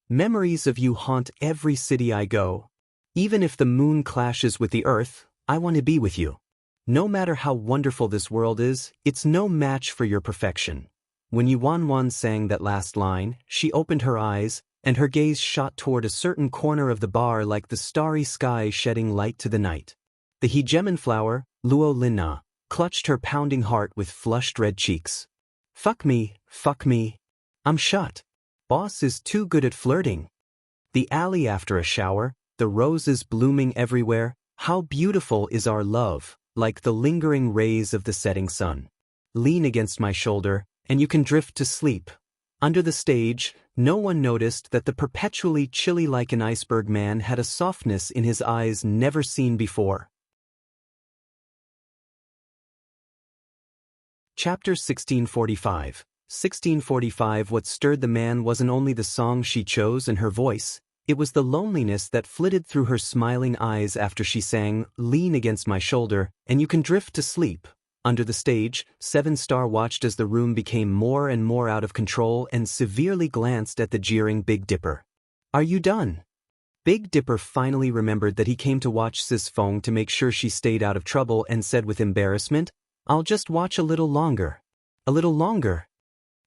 Memories of you haunt every city I go. Even if the moon clashes with the earth, I want to be with you. No matter how wonderful this world is, it's no match for your perfection. When Yi Wanwan sang that last line, she opened her eyes, and her gaze shot toward a certain corner of the bar like the starry sky shedding light to the night. The hegemon flower, Luo Linna, clutched her pounding heart with flushed red cheeks. Fuck me. I'm shut. Boss is too good at flirting. The alley after a shower, the roses blooming everywhere, how beautiful is our love, like the lingering rays of the setting sun. Lean against my shoulder, and you can drift to sleep. Under the stage, no one noticed that the perpetually chilly like an iceberg man had a softness in his eyes never seen before. Chapter 1645. 1645. What stirred the man wasn't only the song she chose and her voice, it was the loneliness that flitted through her smiling eyes after she sang, Lean against my shoulder, and you can drift to sleep. Under the stage, Seven Star watched as the room became more and more out of control and severely glanced at the jeering Big Dipper. Are you done? Big Dipper finally remembered that he came to watch Sis Fong to make sure she stayed out of trouble and said with embarrassment, I'll just watch a little longer. A little longer.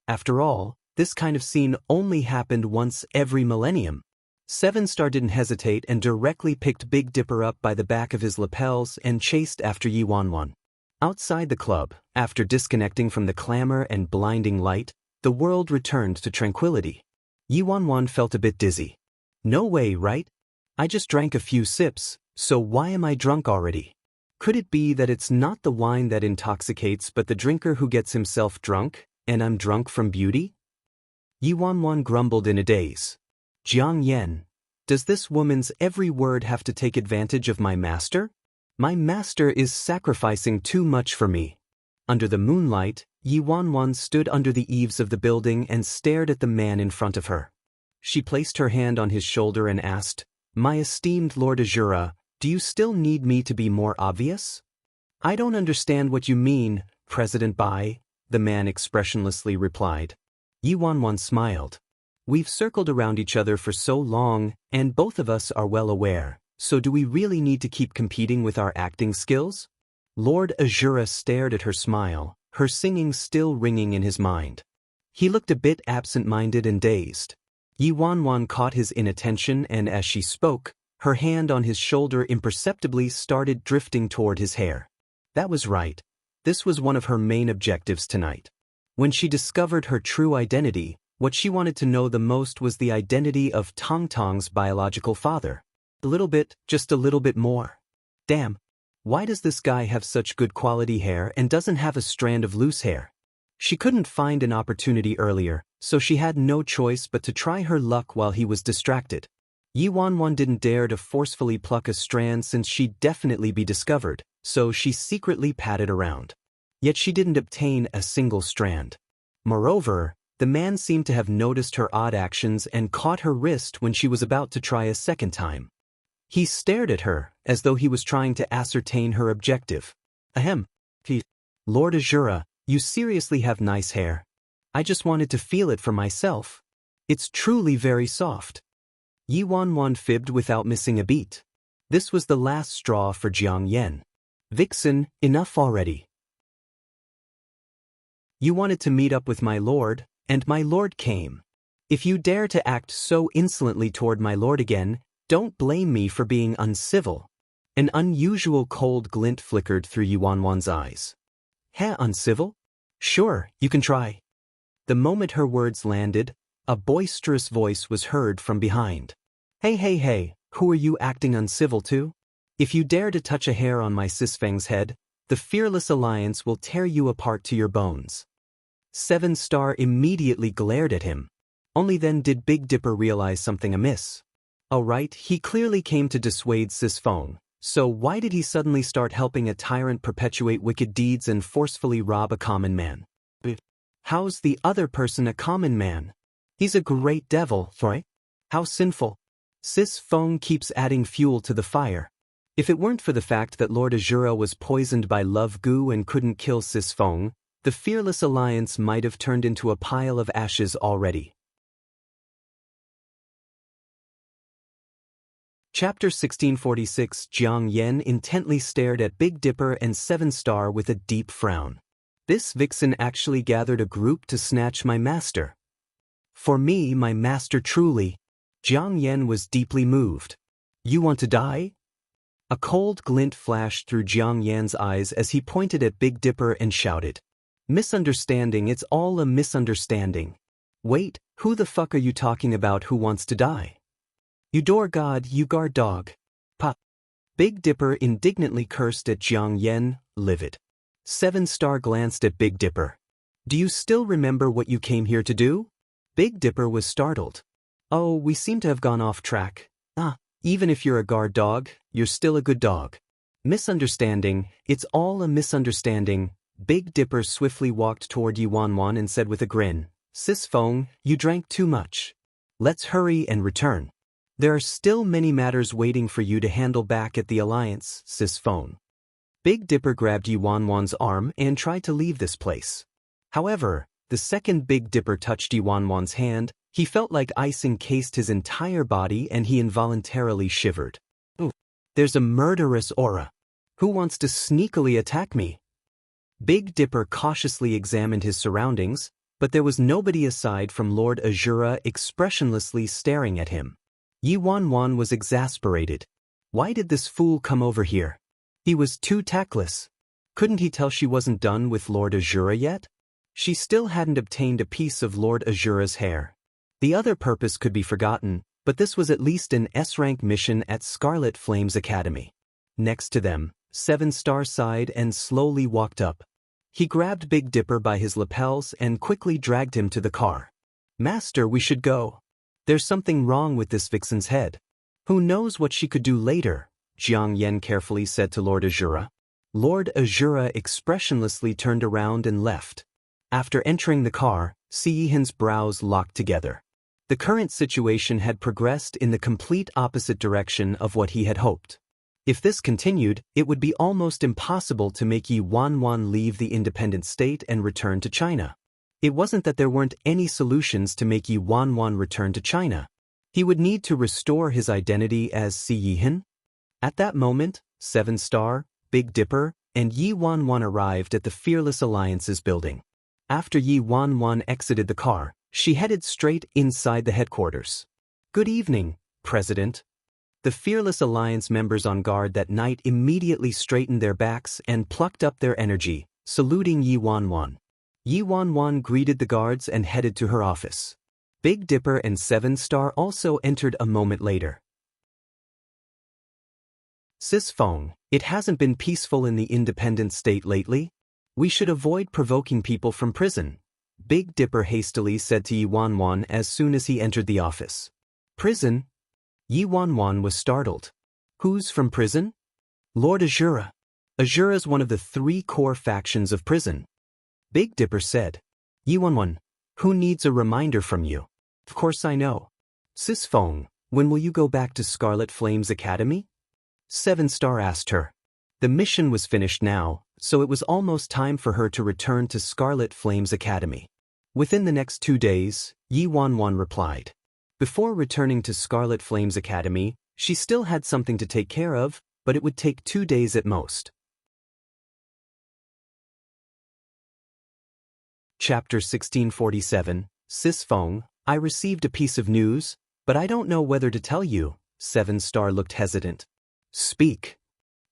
After all, this kind of scene only happened once every millennium. Seven Star didn't hesitate and directly picked Big Dipper up by the back of his lapels and chased after Yi Wanwan. Outside the club, after disconnecting from the clamor and blinding light, the world returned to tranquility. Yi Wanwan felt a bit dizzy. No way, right? I just drank a few sips, so why am I drunk already? Could it be that it's not the wine that intoxicates but the drinker who gets himself drunk, and I'm drunk from beauty? Yi Wanwan grumbled in a daze. Jiang Yen, does this woman's every word have to take advantage of my master? My master is sacrificing too much for me. Under the moonlight, Yi Wanwan stood under the eaves of the building and stared at the man in front of her. She placed her hand on his shoulder and asked, My esteemed Lord Azura, do you still need me to be more obvious? I don't understand what you mean, President Bai, the man expressionlessly replied. Yi Wanwan smiled. We've circled around each other for so long, and both of us are well aware. So do we really need to keep competing with our acting skills? Lord Azura stared at her smile, her singing still ringing in his mind. He looked a bit absent-minded and dazed. Yi Wanwan caught his inattention and as she spoke, her hand on his shoulder imperceptibly started drifting toward his hair. That was right. This was one of her main objectives tonight. When she discovered her true identity, what she wanted to know the most was the identity of Tong Tong's biological father. A little bit, just a little bit more. Damn. Why does this guy have such good quality hair and doesn't have a strand of loose hair? She couldn't find an opportunity earlier, so she had no choice but to try her luck while he was distracted. Yi Wanwan didn't dare to forcefully pluck a strand since she'd definitely be discovered, so she secretly patted around. Yet she didn't obtain a single strand. Moreover, the man seemed to have noticed her odd actions and caught her wrist when she was about to try a second time. He stared at her, as though he was trying to ascertain her objective. Ahem. Lord Azura, you seriously have nice hair. I just wanted to feel it for myself. It's truly very soft. Yi Wanwan fibbed without missing a beat. This was the last straw for Jiang Yen. Vixen, enough already. You wanted to meet up with my lord, and my lord came. If you dare to act so insolently toward my lord again, don't blame me for being uncivil. An unusual cold glint flickered through Yi Wanwan's eyes. Heh, uncivil? Sure, you can try. The moment her words landed, a boisterous voice was heard from behind. Hey, who are you acting uncivil to? If you dare to touch a hair on my Sisfeng's head, the Fearless Alliance will tear you apart to your bones. 7 Star immediately glared at him. Only then did Big Dipper realize something amiss. Oh right, he clearly came to dissuade Sisfeng. So why did he suddenly start helping a tyrant perpetuate wicked deeds and forcefully rob a common man? How's the other person a common man? He's a great devil, right? How sinful. Sisfeng keeps adding fuel to the fire. If it weren't for the fact that Lord Azura was poisoned by love goo and couldn't kill Sisfeng, the Fearless Alliance might have turned into a pile of ashes already. Chapter 1646. Jiang Yen intently stared at Big Dipper and 7 Star with a deep frown. This vixen actually gathered a group to snatch my master. For me, my master truly. Jiang Yen was deeply moved. You want to die? A cold glint flashed through Jiang Yan's eyes as he pointed at Big Dipper and shouted. Misunderstanding, it's all a misunderstanding. Wait, who the fuck are you talking about who wants to die? You door god, you guard dog. Pa. Big Dipper indignantly cursed at Jiang Yen, livid. 7 Star glanced at Big Dipper. Do you still remember what you came here to do? Big Dipper was startled. Oh, we seem to have gone off track. Even if you're a guard dog, you're still a good dog. Misunderstanding, it's all a misunderstanding. Big Dipper swiftly walked toward Yi Wanwan and said with a grin, Sisfeng, you drank too much. Let's hurry and return. There are still many matters waiting for you to handle back at the Alliance, Sisfeng. Big Dipper grabbed Yi Wanwan's arm and tried to leave this place. However, the second Big Dipper touched Yi Wanwan's hand, he felt like ice encased his entire body and he involuntarily shivered. Ooh, there's a murderous aura. Who wants to sneakily attack me? Big Dipper cautiously examined his surroundings, but there was nobody aside from Lord Azura expressionlessly staring at him. Yi Wanwan was exasperated. Why did this fool come over here? He was too tactless. Couldn't he tell she wasn't done with Lord Azura yet? She still hadn't obtained a piece of Lord Azura's hair. The other purpose could be forgotten, but this was at least an S-rank mission at Scarlet Flames Academy. Next to them, 7 Star sighed and slowly walked up. He grabbed Big Dipper by his lapels and quickly dragged him to the car. Master, we should go. There's something wrong with this vixen's head. Who knows what she could do later, Jiang Yen carefully said to Lord Azura. Lord Azura expressionlessly turned around and left. After entering the car, Siyihin's brows locked together. The current situation had progressed in the complete opposite direction of what he had hoped. If this continued, it would be almost impossible to make Yi Wanwan leave the independent state and return to China. It wasn't that there weren't any solutions to make Yi Wanwan return to China. He would need to restore his identity as Siyihin. At that moment, 7 Star, Big Dipper, and Yi Wanwan arrived at the Fearless Alliance's building. After Yi Wanwan exited the car, she headed straight inside the headquarters. "Good evening, President." The Fearless Alliance members on guard that night immediately straightened their backs and plucked up their energy, saluting Yi Wanwan. Yi Wanwan greeted the guards and headed to her office. Big Dipper and Seven Star also entered a moment later. "Sis Feng, it hasn't been peaceful in the independent state lately. We should avoid provoking people from prison," Big Dipper hastily said to Yi Wanwan as soon as he entered the office. "Prison?" Yi Wanwan was startled. "Who's from prison?" "Lord Azura. Azura's one of the 3 core factions of prison," Big Dipper said. "Yi Wanwan, who needs a reminder from you?" "Of course I know." "Sis Feng, when will you go back to Scarlet Flame's Academy?" Seven Star asked her. The mission was finished now, so it was almost time for her to return to Scarlet Flame's Academy. "Within the next 2 days," Yi Wanwan replied. Before returning to Scarlet Flame's Academy, she still had something to take care of, but it would take 2 days at most. Chapter 1647, Sis Feng, I received a piece of news, but I don't know whether to tell you. Seven Star looked hesitant. "Speak."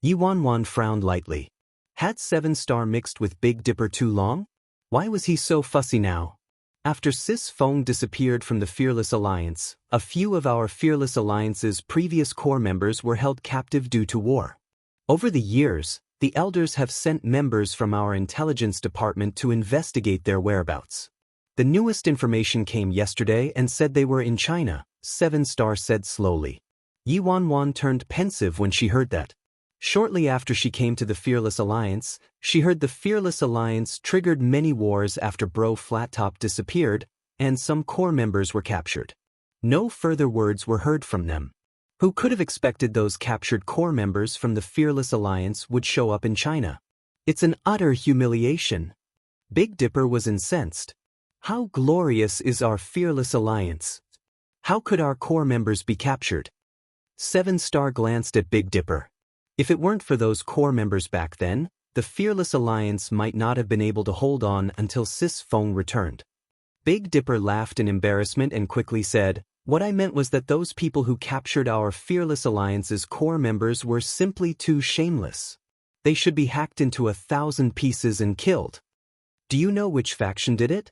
Yi Wanwan frowned lightly. Had Seven Star mixed with Big Dipper too long? Why was he so fussy now? After Sis Feng disappeared from the Fearless Alliance, a few of our Fearless Alliance's previous core members were held captive due to war. Over the years, the elders have sent members from our intelligence department to investigate their whereabouts. The newest information came yesterday and said they were in China, Seven Star said slowly. Yi Wanwan turned pensive when she heard that. Shortly after she came to the Fearless Alliance, she heard the Fearless Alliance triggered many wars after Bro Flattop disappeared, and some core members were captured. No further words were heard from them. Who could have expected those captured core members from the Fearless Alliance would show up in China? It's an utter humiliation. Big Dipper was incensed. How glorious is our Fearless Alliance? How could our core members be captured? Seven Star glanced at Big Dipper. If it weren't for those core members back then, the Fearless Alliance might not have been able to hold on until Sis Feng returned. Big Dipper laughed in embarrassment and quickly said, "What I meant was that those people who captured our Fearless Alliance's core members were simply too shameless. They should be hacked into 1,000 pieces and killed." "Do you know which faction did it?"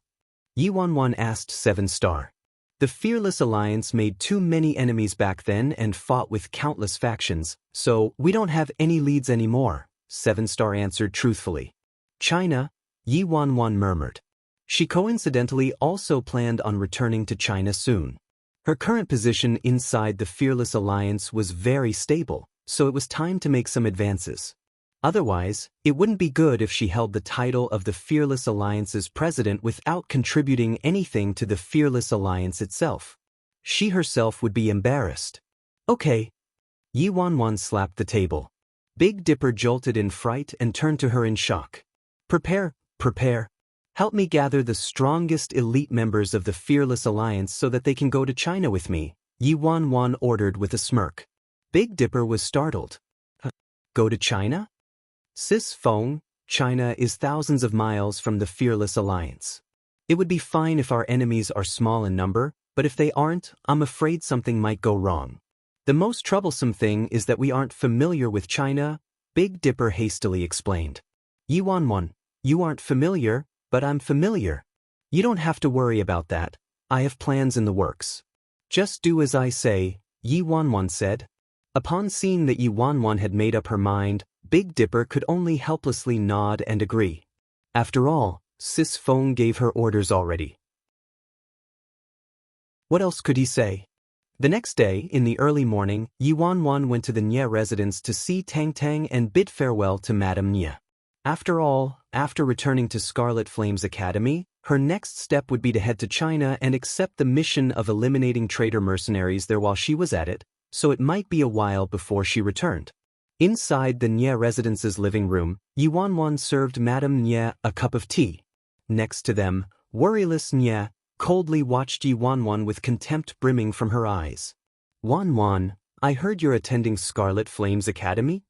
Yi Wanwan asked Seven Star. The Fearless Alliance made too many enemies back then and fought with countless factions, so we don't have any leads anymore, Seven Star answered truthfully. "China?" Yi Wanwan murmured. She coincidentally also planned on returning to China soon. Her current position inside the Fearless Alliance was very stable, so it was time to make some advances. Otherwise, it wouldn't be good if she held the title of the Fearless Alliance's president without contributing anything to the Fearless Alliance itself. She herself would be embarrassed. "Okay." Yi Wanwan slapped the table. Big Dipper jolted in fright and turned to her in shock. Prepare. Help me gather the strongest elite members of the Fearless Alliance so that they can go to China with me," Yi Wanwan ordered with a smirk. Big Dipper was startled. "Go to China?" "Sis Feng, China is thousands of miles from the Fearless Alliance. It would be fine if our enemies are small in number, but if they aren't, I'm afraid something might go wrong. The most troublesome thing is that we aren't familiar with China," Big Dipper hastily explained. "Yi Wanwan, you aren't familiar, but I'm familiar. You don't have to worry about that. I have plans in the works." "Just do as I say," Yi Wanwan said. Upon seeing that Yi Wanwan had made up her mind, Big Dipper could only helplessly nod and agree. After all, Sis Feng gave her orders already. What else could he say? The next day, in the early morning, Yi Wanwan went to the Nye residence to see Tang Tang and bid farewell to Madame Nye. After all, after returning to Scarlet Flame's Academy, her next step would be to head to China and accept the mission of eliminating traitor mercenaries there while she was at it, so it might be a while before she returned. Inside the Nye residence's living room, Yi Wanwan served Madame Nye a cup of tea. Next to them, worryless Nye coldly watched Yi Wanwan with contempt brimming from her eyes. "Wanwan, I heard you're attending Scarlet Flame's Academy?"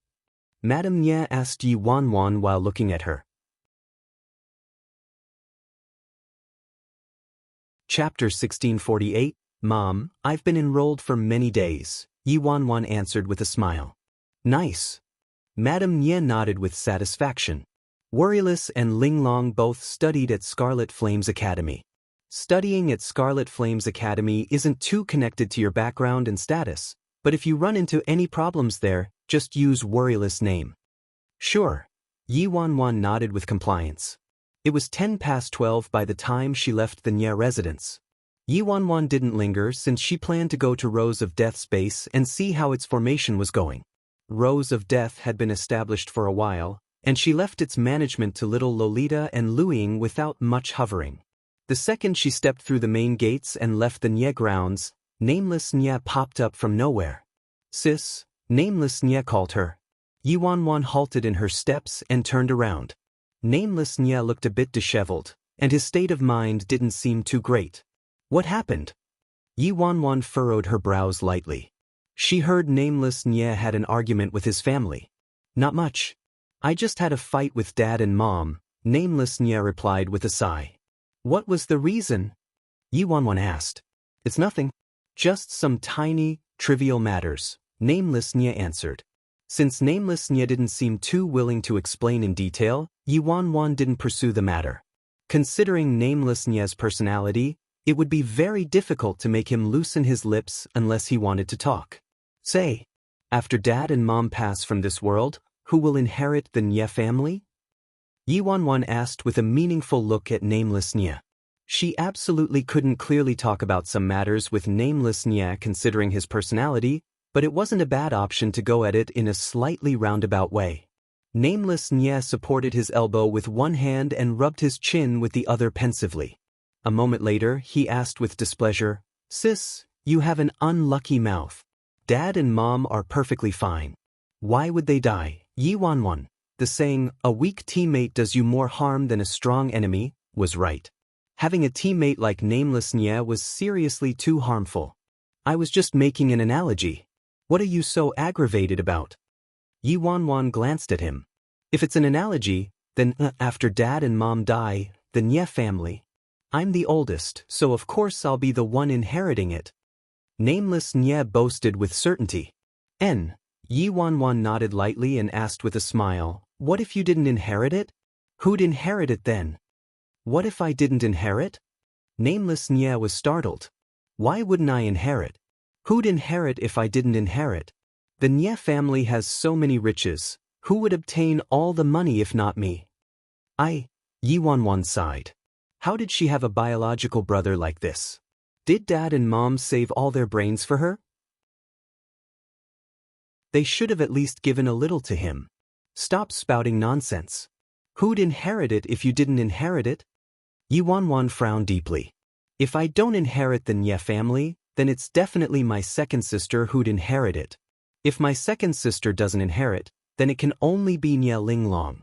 Madame Nye asked Yi Wanwan while looking at her. Chapter 1648, Mom, I've been enrolled for many days, Yi Wanwan answered with a smile. Nice. Madame Nye nodded with satisfaction. Worryless and Linglong both studied at Scarlet Flames Academy. Studying at Scarlet Flames Academy isn't too connected to your background and status, but if you run into any problems there, just use Worryless name. Sure. Yi Wanwan nodded with compliance. It was 12 by the time she left the Nye residence. Yi Wanwan didn't linger since she planned to go to Rose of Death's base and see how its formation was going. Rose of Death had been established for a while, and she left its management to little Lolita and Luiying without much hovering. The second she stepped through the main gates and left the Nye grounds, Nameless Nye popped up from nowhere. Sis, Nameless Nye called her. Yi Wanwan halted in her steps and turned around. Nameless Nye looked a bit disheveled, and his state of mind didn't seem too great. What happened? Yi Wanwan furrowed her brows lightly. She heard Nameless Nye had an argument with his family. Not much. I just had a fight with Dad and Mom, Nameless Nye replied with a sigh. What was the reason? Yi Wanwan asked. It's nothing. Just some tiny, trivial matters, Nameless Nye answered. Since Nameless Nye didn't seem too willing to explain in detail, Yi Wanwan didn't pursue the matter. Considering Nameless Nye's personality, it would be very difficult to make him loosen his lips unless he wanted to talk. Say, after Dad and Mom pass from this world, who will inherit the Nye family? Yi Wanwan asked with a meaningful look at Nameless Nye. She absolutely couldn't clearly talk about some matters with Nameless Nye considering his personality, but it wasn't a bad option to go at it in a slightly roundabout way. Nameless Nye supported his elbow with one hand and rubbed his chin with the other pensively. A moment later, he asked with displeasure, Sis, you have an unlucky mouth. Dad and Mom are perfectly fine. Why would they die? Yi Wanwan, the saying, a weak teammate does you more harm than a strong enemy, was right. Having a teammate like Nameless Nye was seriously too harmful. I was just making an analogy. What are you so aggravated about? Yi Wanwan glanced at him. If it's an analogy, then after Dad and Mom die, the Nye family. I'm the oldest, so of course I'll be the one inheriting it. Nameless Nye boasted with certainty. Yi Wanwan nodded lightly and asked with a smile, what if you didn't inherit it? Who'd inherit it then? What if I didn't inherit? Nameless Nye was startled. Why wouldn't I inherit? Who'd inherit if I didn't inherit? The Nye family has so many riches, who would obtain all the money if not me? Yi Wanwan sighed. How did she have a biological brother like this? Did Dad and Mom save all their brains for her? They should have at least given a little to him. Stop spouting nonsense. Who'd inherit it if you didn't inherit it? Yi Wanwan frowned deeply. If I don't inherit the Nye family, then it's definitely my second sister who'd inherit it. If my second sister doesn't inherit, then it can only be Nye Linglong.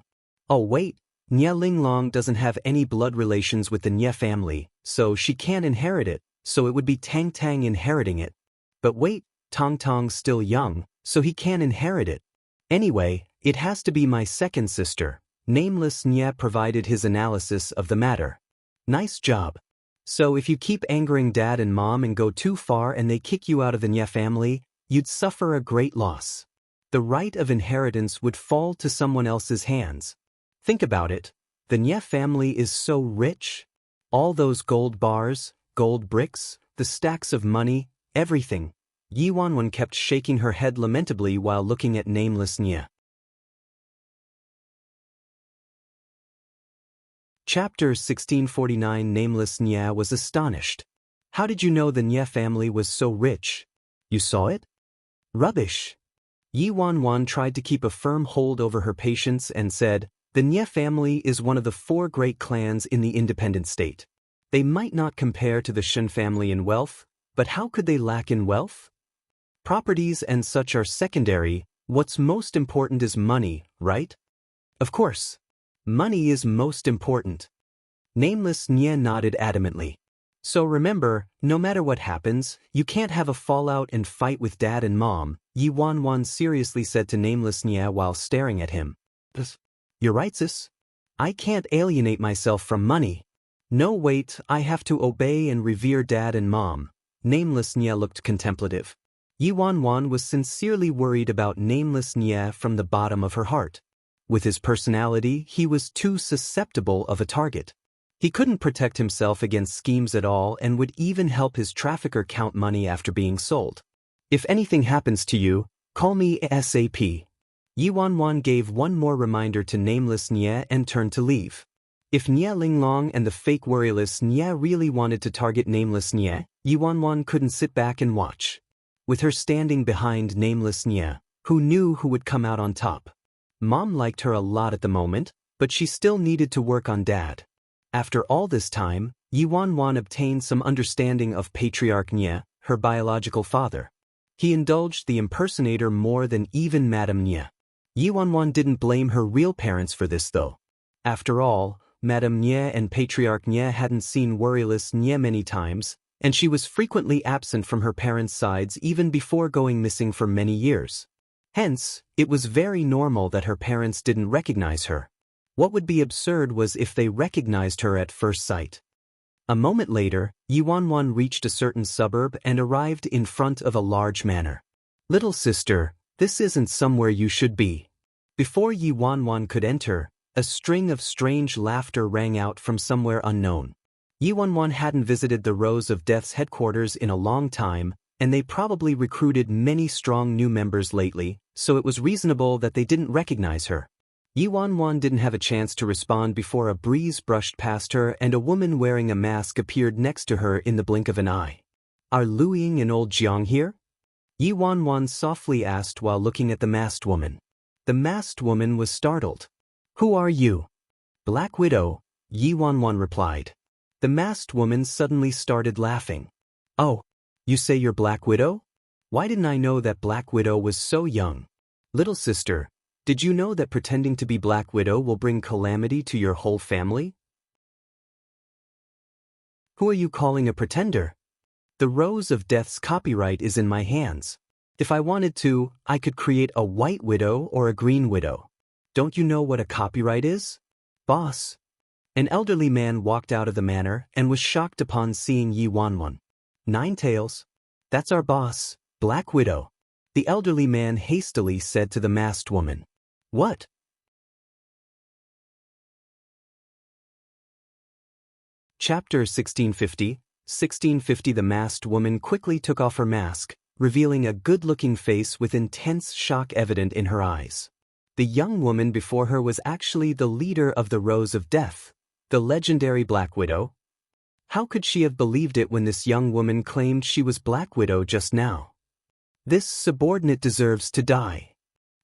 Oh wait, Nye Linglong doesn't have any blood relations with the Nye family, so she can't inherit it, so it would be Tang Tang inheriting it. But wait, Tong Tong's still young, so he can't inherit it. Anyway, it has to be my second sister. Nameless Nye provided his analysis of the matter. Nice job. So if you keep angering Dad and Mom and go too far and they kick you out of the Nye family, you'd suffer a great loss. The right of inheritance would fall to someone else's hands. Think about it. The Nye family is so rich. All those gold bars, gold bricks, the stacks of money, everything. Yi Wanwan kept shaking her head lamentably while looking at Nameless Nye. Chapter 1649. Nameless Nye was astonished. How did you know the Nye family was so rich? You saw it? Rubbish. Yi Wanwan tried to keep a firm hold over her patience and said, the Nye family is one of the 4 great clans in the independent state. They might not compare to the Shen family in wealth, but how could they lack in wealth? Properties and such are secondary, what's most important is money, right? Of course. Money is most important. Nameless Nye nodded adamantly. So remember, no matter what happens, you can't have a fallout and fight with Dad and Mom, Yi Wanwan seriously said to Nameless Nye while staring at him. You're right, sis. I can't alienate myself from money. No wait, I have to obey and revere dad and mom. Nameless Nya looked contemplative. Yi Wanwan was sincerely worried about Nameless Nya from the bottom of her heart. With his personality, he was too susceptible of a target. He couldn't protect himself against schemes at all and would even help his trafficker count money after being sold. If anything happens to you, call me ASAP. Yi Wanwan gave one more reminder to Nameless Nya and turned to leave. If Nya Linglong and the fake worryless Nya really wanted to target Nameless Nya, Yi Wanwan couldn't sit back and watch. With her standing behind Nameless Nya, who knew who would come out on top? Mom liked her a lot at the moment, but she still needed to work on dad. After all this time, Yi Wanwan obtained some understanding of Patriarch Nya, her biological father. He indulged the impersonator more than even Madame Nya. Yi Wanwan didn't blame her real parents for this though. After all, Madame Nya and Patriarch Nya hadn't seen worryless Nya many times, and she was frequently absent from her parents' sides even before going missing for many years. Hence, it was very normal that her parents didn't recognize her. What would be absurd was if they recognized her at first sight. A moment later, Yi Wanwan reached a certain suburb and arrived in front of a large manor. Little sister, this isn't somewhere you should be. Before Yi Wanwan could enter, a string of strange laughter rang out from somewhere unknown. Yi Wanwan hadn't visited the Rose of Death's headquarters in a long time, and they probably recruited many strong new members lately, so it was reasonable that they didn't recognize her. Yi Wanwan didn't have a chance to respond before a breeze brushed past her and a woman wearing a mask appeared next to her in the blink of an eye. Are Lu Ying and old Jiang here? Yi Wanwan softly asked while looking at the masked woman. The masked woman was startled. Who are you? Black Widow, Yi Wanwan replied. The masked woman suddenly started laughing. Oh, you say you're Black Widow? Why didn't I know that Black Widow was so young? Little sister, did you know that pretending to be Black Widow will bring calamity to your whole family? Who are you calling a pretender? The Rose of Death's copyright is in my hands. If I wanted to, I could create a white widow or a green widow. Don't you know what a copyright is? Boss. An elderly man walked out of the manor and was shocked upon seeing Yi Wanwan. Nine Tails. That's our boss, Black Widow. The elderly man hastily said to the masked woman. What? Chapter 1650. The masked woman quickly took off her mask, revealing a good-looking face with intense shock evident in her eyes. The young woman before her was actually the leader of the Rose of Death, the legendary Black Widow. How could she have believed it when this young woman claimed she was Black Widow just now? This subordinate deserves to die.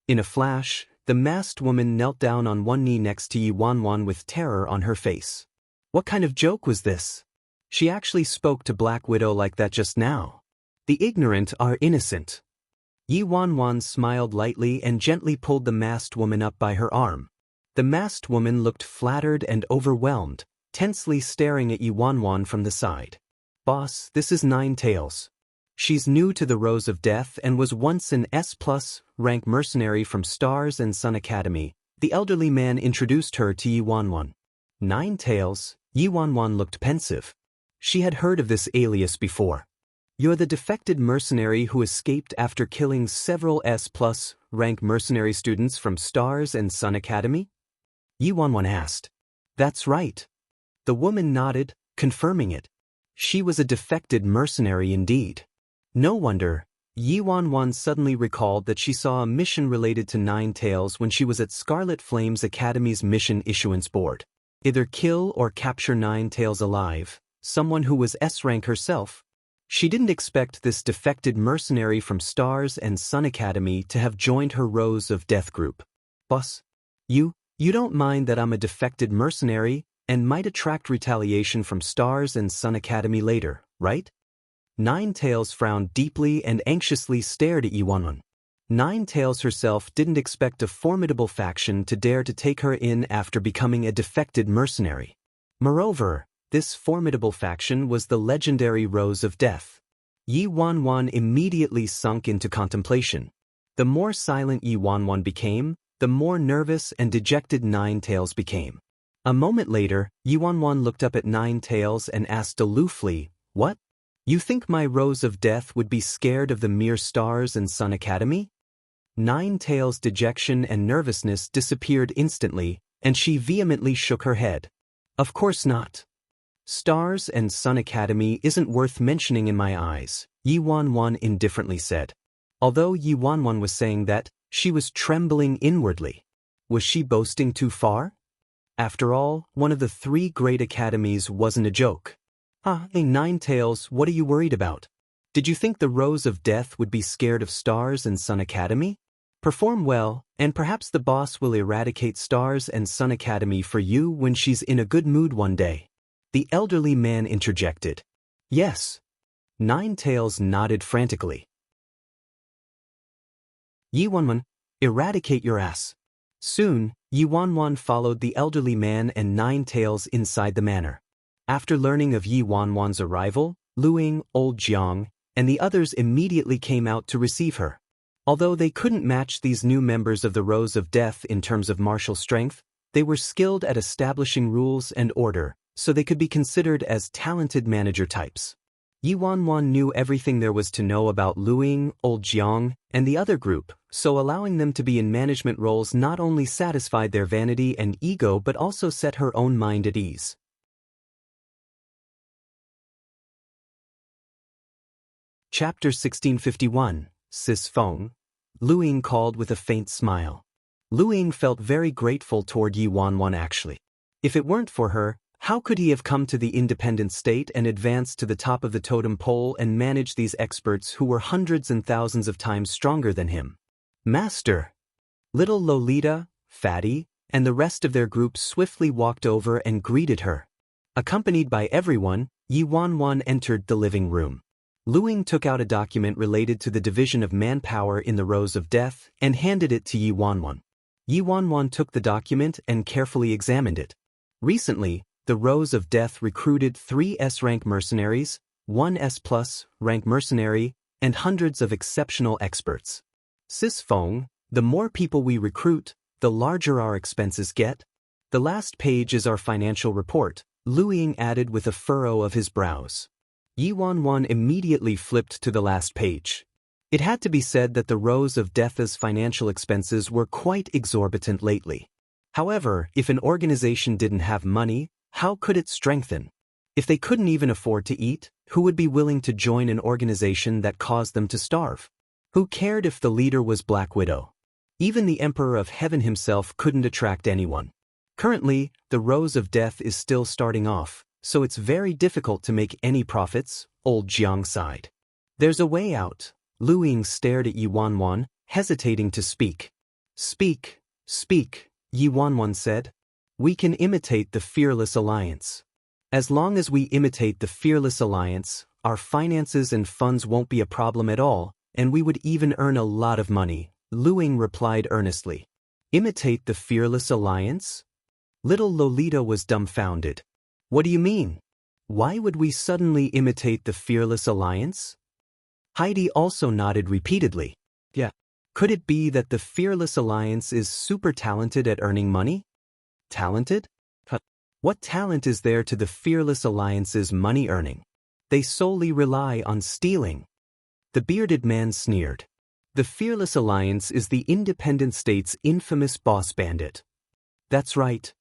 In a flash, the masked woman knelt down on one knee next to Yi Wanwan with terror on her face. What kind of joke was this? She actually spoke to Black Widow like that just now. The ignorant are innocent. Yi Wanwan smiled lightly and gently pulled the masked woman up by her arm. The masked woman looked flattered and overwhelmed, tensely staring at Yi Wanwan from the side. Boss, this is Nine Tails. She's new to the Rose of Death and was once an S+ rank mercenary from Stars and Sun Academy. The elderly man introduced her to Yi Wanwan. Nine Tails, Yi Wanwan looked pensive. She had heard of this alias before. You're the defected mercenary who escaped after killing several S+ rank mercenary students from Stars and Sun Academy? Yi Wanwan asked. That's right. The woman nodded, confirming it. She was a defected mercenary indeed. No wonder. Yi Wanwan suddenly recalled that she saw a mission related to Nine Tails when she was at Scarlet Flame's Academy's mission issuance board. Either kill or capture Nine Tails alive, someone who was S-rank herself. She didn't expect this defected mercenary from Stars and Sun Academy to have joined her Rose of Death group. Boss, you don't mind that I'm a defected mercenary and might attract retaliation from Stars and Sun Academy later, right? Nine Tails frowned deeply and anxiously stared at Yi Wanwan. Nine Tails herself didn't expect a formidable faction to dare to take her in after becoming a defected mercenary. Moreover, this formidable faction was the legendary Rose of Death. Yi Wanwan immediately sunk into contemplation. The more silent Yi Wanwan became, the more nervous and dejected Nine Tails became. A moment later, Yuanwan looked up at Nine Tails and asked aloofly, "What? You think my Rose of Death would be scared of the mere Stars and Sun Academy?" Nine Tails' dejection and nervousness disappeared instantly, and she vehemently shook her head. "Of course not. Stars and Sun Academy isn't worth mentioning in my eyes," Yuanwan indifferently said. Although Yuanwan was saying that, she was trembling inwardly. Was she boasting too far? After all, one of the 3 great academies wasn't a joke. Hey, Nine Tails, what are you worried about? Did you think the Rose of Death would be scared of Stars and Sun Academy? Perform well, and perhaps the boss will eradicate Stars and Sun Academy for you when she's in a good mood one day. The elderly man interjected. Yes. Nine Tails nodded frantically. Yuanwan, eradicate your ass. Soon, Yuanwan followed the elderly man and Nine Tails inside the manor. After learning of Yuanwan's arrival, Luing, Old Jiang, and the others immediately came out to receive her. Although they couldn't match these new members of the Rose of Death in terms of martial strength, they were skilled at establishing rules and order, so they could be considered as talented manager types. Yuanwan knew everything there was to know about Luing, Old Jiang, and the other group, so allowing them to be in management roles not only satisfied their vanity and ego but also set her own mind at ease. Chapter 1651, Sis Feng. Luing called with a faint smile. Luing felt very grateful toward Yuanwan actually. If it weren't for her, how could he have come to the independent state and advanced to the top of the totem pole and manage these experts who were hundreds and thousands of times stronger than him? Master! Little Lolita, Fatty, and the rest of their group swiftly walked over and greeted her. Accompanied by everyone, Yuanwan entered the living room. Luing took out a document related to the division of manpower in the Rose of Death and handed it to Yuanwan. Yuanwan took the document and carefully examined it. Recently, the Rose of Death recruited 3 S-rank mercenaries, 1 S+ rank mercenary, and hundreds of exceptional experts. Sis Feng, the more people we recruit, the larger our expenses get. The last page is our financial report, Luing added with a furrow of his brows. Yuanwan immediately flipped to the last page. It had to be said that the Rose of Death's financial expenses were quite exorbitant lately. However, if an organization didn't have money, how could it strengthen? If they couldn't even afford to eat, who would be willing to join an organization that caused them to starve? Who cared if the leader was Black Widow? Even the Emperor of Heaven himself couldn't attract anyone. Currently, the Rose of Death is still starting off, so it's very difficult to make any profits, Old Jiang sighed. There's a way out. Luing stared at Yuanwan, hesitating to speak. Speak, Yuanwan said. We can imitate the Fearless Alliance. As long as we imitate the Fearless Alliance, our finances and funds won't be a problem at all, and we would even earn a lot of money, Luing replied earnestly. Imitate the Fearless Alliance? Little Lolita was dumbfounded. What do you mean? Why would we suddenly imitate the Fearless Alliance? Heidi also nodded repeatedly. Yeah. Could it be that the Fearless Alliance is super talented at earning money? Talented? What talent is there to the Fearless Alliance's money earning? They solely rely on stealing. The bearded man sneered. The Fearless Alliance is the independent state's infamous boss bandit. That's right.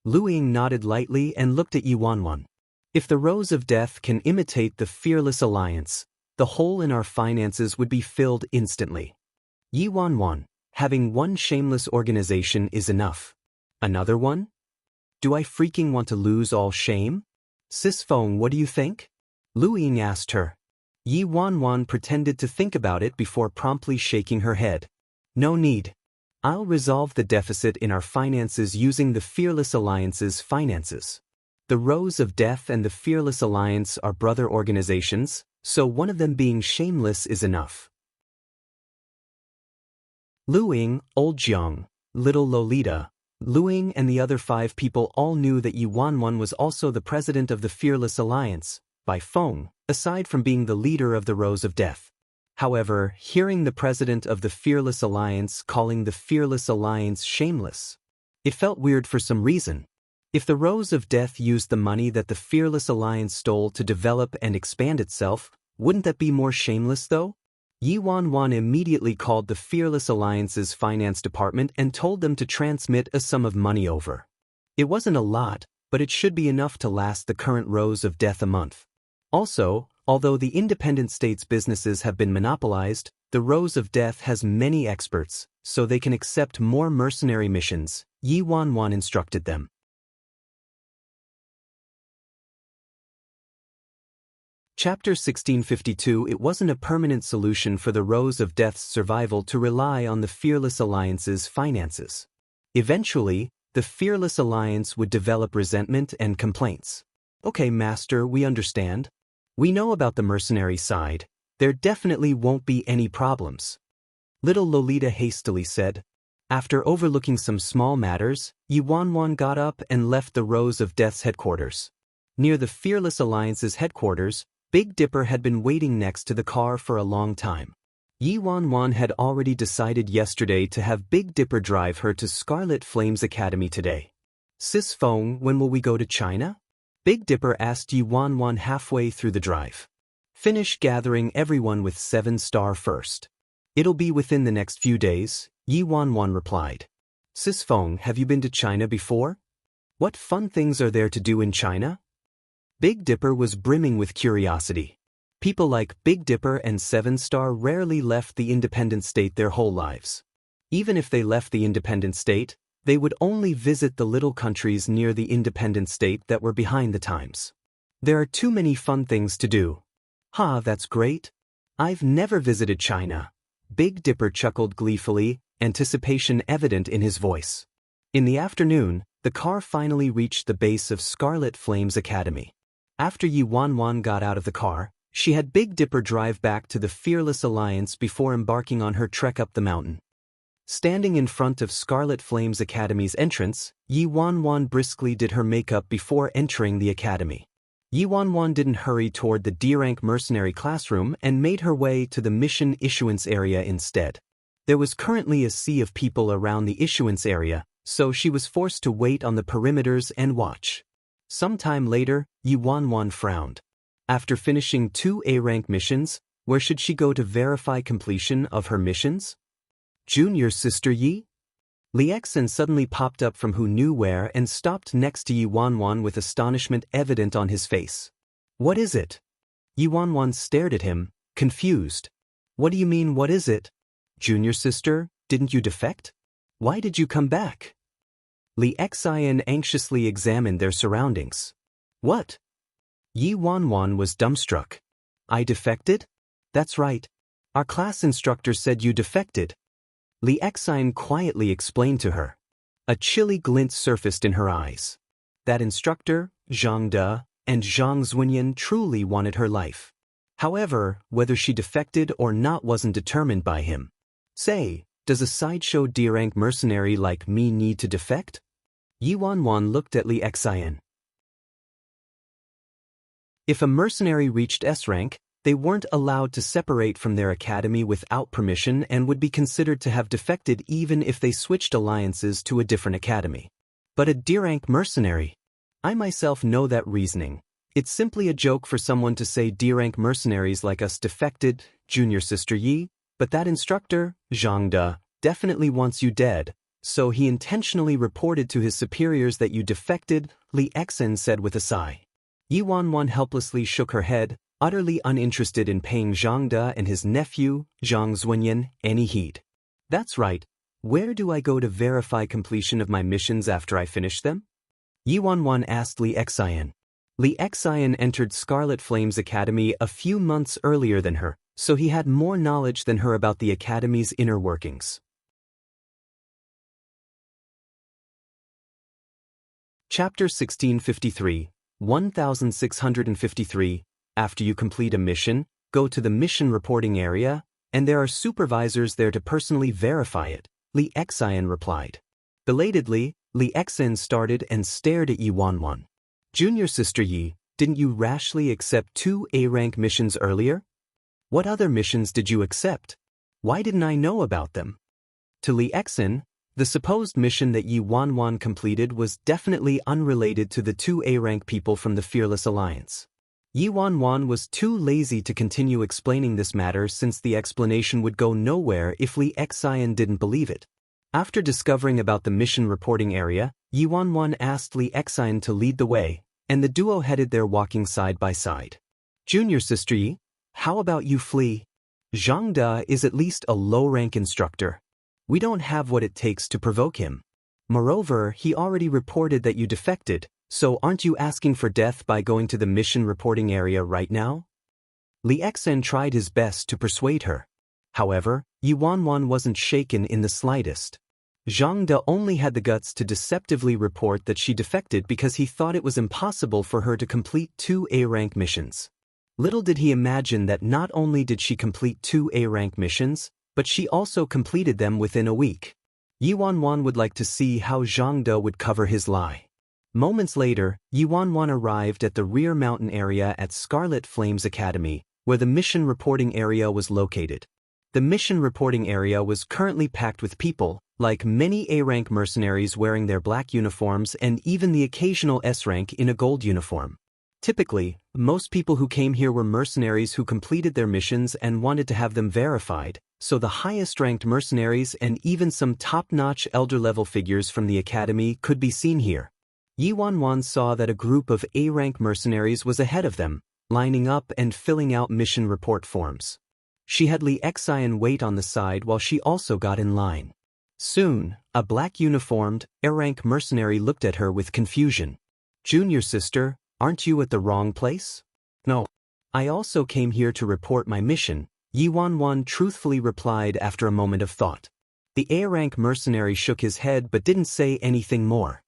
Luing nodded lightly and looked at Yuanwan. If the Rose of Death can imitate the Fearless Alliance, the hole in our finances would be filled instantly. Yuanwan, having one shameless organization is enough. Another one? Do I freaking want to lose all shame? Sis Feng, what do you think? Luing asked her. Yuanwan pretended to think about it before promptly shaking her head. No need. I'll resolve the deficit in our finances using the Fearless Alliance's finances. The Rose of Death and the Fearless Alliance are brother organizations, so one of them being shameless is enough. Luing, Old Jiang, Little Lolita, Luing and the other 5 people all knew that Yuanwan was also the president of the Fearless Alliance, by Feng, aside from being the leader of the Rose of Death. However, hearing the president of the Fearless Alliance calling the Fearless Alliance shameless, it felt weird for some reason. If the Rose of Death used the money that the Fearless Alliance stole to develop and expand itself, wouldn't that be more shameless though? Yi Wanwan immediately called the Fearless Alliance's finance department and told them to transmit a sum of money over. It wasn't a lot, but it should be enough to last the current Rose of Death a month. Also, although the independent states' businesses have been monopolized, the Rose of Death has many experts, so they can accept more mercenary missions, Yi Wanwan instructed them. Chapter 1652. It wasn't a permanent solution for the Rose of Death's survival to rely on the Fearless Alliance's finances. Eventually, the Fearless Alliance would develop resentment and complaints. Okay, Master, we understand. We know about the mercenary side. There definitely won't be any problems. Little Lolita hastily said. After overlooking some small matters, Yi Wanwan got up and left the Rose of Death's headquarters. Near the Fearless Alliance's headquarters, Big Dipper had been waiting next to the car for a long time. Yi Wanwan had already decided yesterday to have Big Dipper drive her to Scarlet Flame's Academy today. Sis Feng, when will we go to China? Big Dipper asked Yi Wanwan halfway through the drive. Finish gathering everyone with 7-star first. It'll be within the next few days, Yi Wanwan replied. Sis Feng, have you been to China before? What fun things are there to do in China? Big Dipper was brimming with curiosity. People like Big Dipper and 7-star rarely left the independent state their whole lives. Even if they left the independent state, they would only visit the little countries near the independent state that were behind the times. There are too many fun things to do. Ha, that's great. I've never visited China. Big Dipper chuckled gleefully, anticipation evident in his voice. In the afternoon, the car finally reached the base of Scarlet Flame's Academy. After Yi Wanwan got out of the car, she had Big Dipper drive back to the Fearless Alliance before embarking on her trek up the mountain. Standing in front of Scarlet Flame's Academy's entrance, Yi Wanwan briskly did her makeup before entering the academy. Yi Wanwan didn't hurry toward the D-rank mercenary classroom and made her way to the mission issuance area instead. There was currently a sea of people around the issuance area, so she was forced to wait on the perimeters and watch. Sometime later, Yi Wanwan frowned. After finishing 2 A-rank missions, where should she go to verify completion of her missions? Junior Sister Yi? Li Exen suddenly popped up from who knew where and stopped next to Yi Wanwan with astonishment evident on his face. What is it? Yi Wanwan stared at him, confused. What do you mean, what is it? Junior Sister, didn't you defect? Why did you come back? Li Exen anxiously examined their surroundings. What? Yi Wanwan was dumbstruck. I defected? That's right. Our class instructor said you defected. Li Exen quietly explained to her. A chilly glint surfaced in her eyes. That instructor, Zhang De, and Zhang Zunyan truly wanted her life. However, whether she defected or not wasn't determined by him. Say, does a sideshow D-rank mercenary like me need to defect? Yi Wanwan looked at Li Exen. If a mercenary reached S-rank, they weren't allowed to separate from their academy without permission and would be considered to have defected even if they switched alliances to a different academy. But a D-rank mercenary? I myself know that reasoning. It's simply a joke for someone to say D-rank mercenaries like us defected, Junior Sister Yi, but that instructor, Zhang De, definitely wants you dead, so he intentionally reported to his superiors that you defected, Li Exen said with a sigh. Yi Wanwan helplessly shook her head, utterly uninterested in paying Zhang De and his nephew, Zhang Zunyan, any heed. That's right. Where do I go to verify completion of my missions after I finish them? Yi Wanwan asked Li Exen. Li Exen entered Scarlet Flame's Academy a few months earlier than her, so he had more knowledge than her about the Academy's inner workings. Chapter 1653, 1653. After you complete a mission, go to the mission reporting area, and there are supervisors there to personally verify it, Li Exen replied. Belatedly, Li Exen started and stared at Yi Wanwan. Junior Sister Yi, didn't you rashly accept 2 A-rank missions earlier? What other missions did you accept? Why didn't I know about them? To Li Exen, The supposed mission that Yi Wanwan completed was definitely unrelated to the two A-rank people from the Fearless Alliance. Yi Wanwan was too lazy to continue explaining this matter since the explanation would go nowhere if Li Xian didn't believe it. After discovering about the mission reporting area, Yi Wanwan asked Li Xian to lead the way, and the duo headed there walking side by side. Junior sister Yi, how about you flee? Zhang De is at least a low-rank instructor. We don't have what it takes to provoke him. Moreover, he already reported that you defected, so aren't you asking for death by going to the mission reporting area right now? Li Xian tried his best to persuade her. However, Yi Wanwan wasn't shaken in the slightest. Zhang De only had the guts to deceptively report that she defected because he thought it was impossible for her to complete 2 A-rank missions. Little did he imagine that not only did she complete 2 A-rank missions, but she also completed them within a week. Yi Wanwan would like to see how Zhang De would cover his lie. Moments later, Yi Wanwan arrived at the rear mountain area at Scarlet Flames Academy, where the mission reporting area was located. The mission reporting area was currently packed with people, like many A-rank mercenaries wearing their black uniforms and even the occasional S-rank in a gold uniform. Typically, most people who came here were mercenaries who completed their missions and wanted to have them verified, so the highest-ranked mercenaries and even some top-notch elder-level figures from the academy could be seen here. Yi Wanwan saw that a group of A-rank mercenaries was ahead of them, lining up and filling out mission report forms. She had Li Xian wait on the side while she also got in line. Soon, a black-uniformed, A-rank mercenary looked at her with confusion. Junior sister, aren't you at the wrong place? No. I also came here to report my mission, Yi Wanwan truthfully replied after a moment of thought. The A-rank mercenary shook his head but didn't say anything more.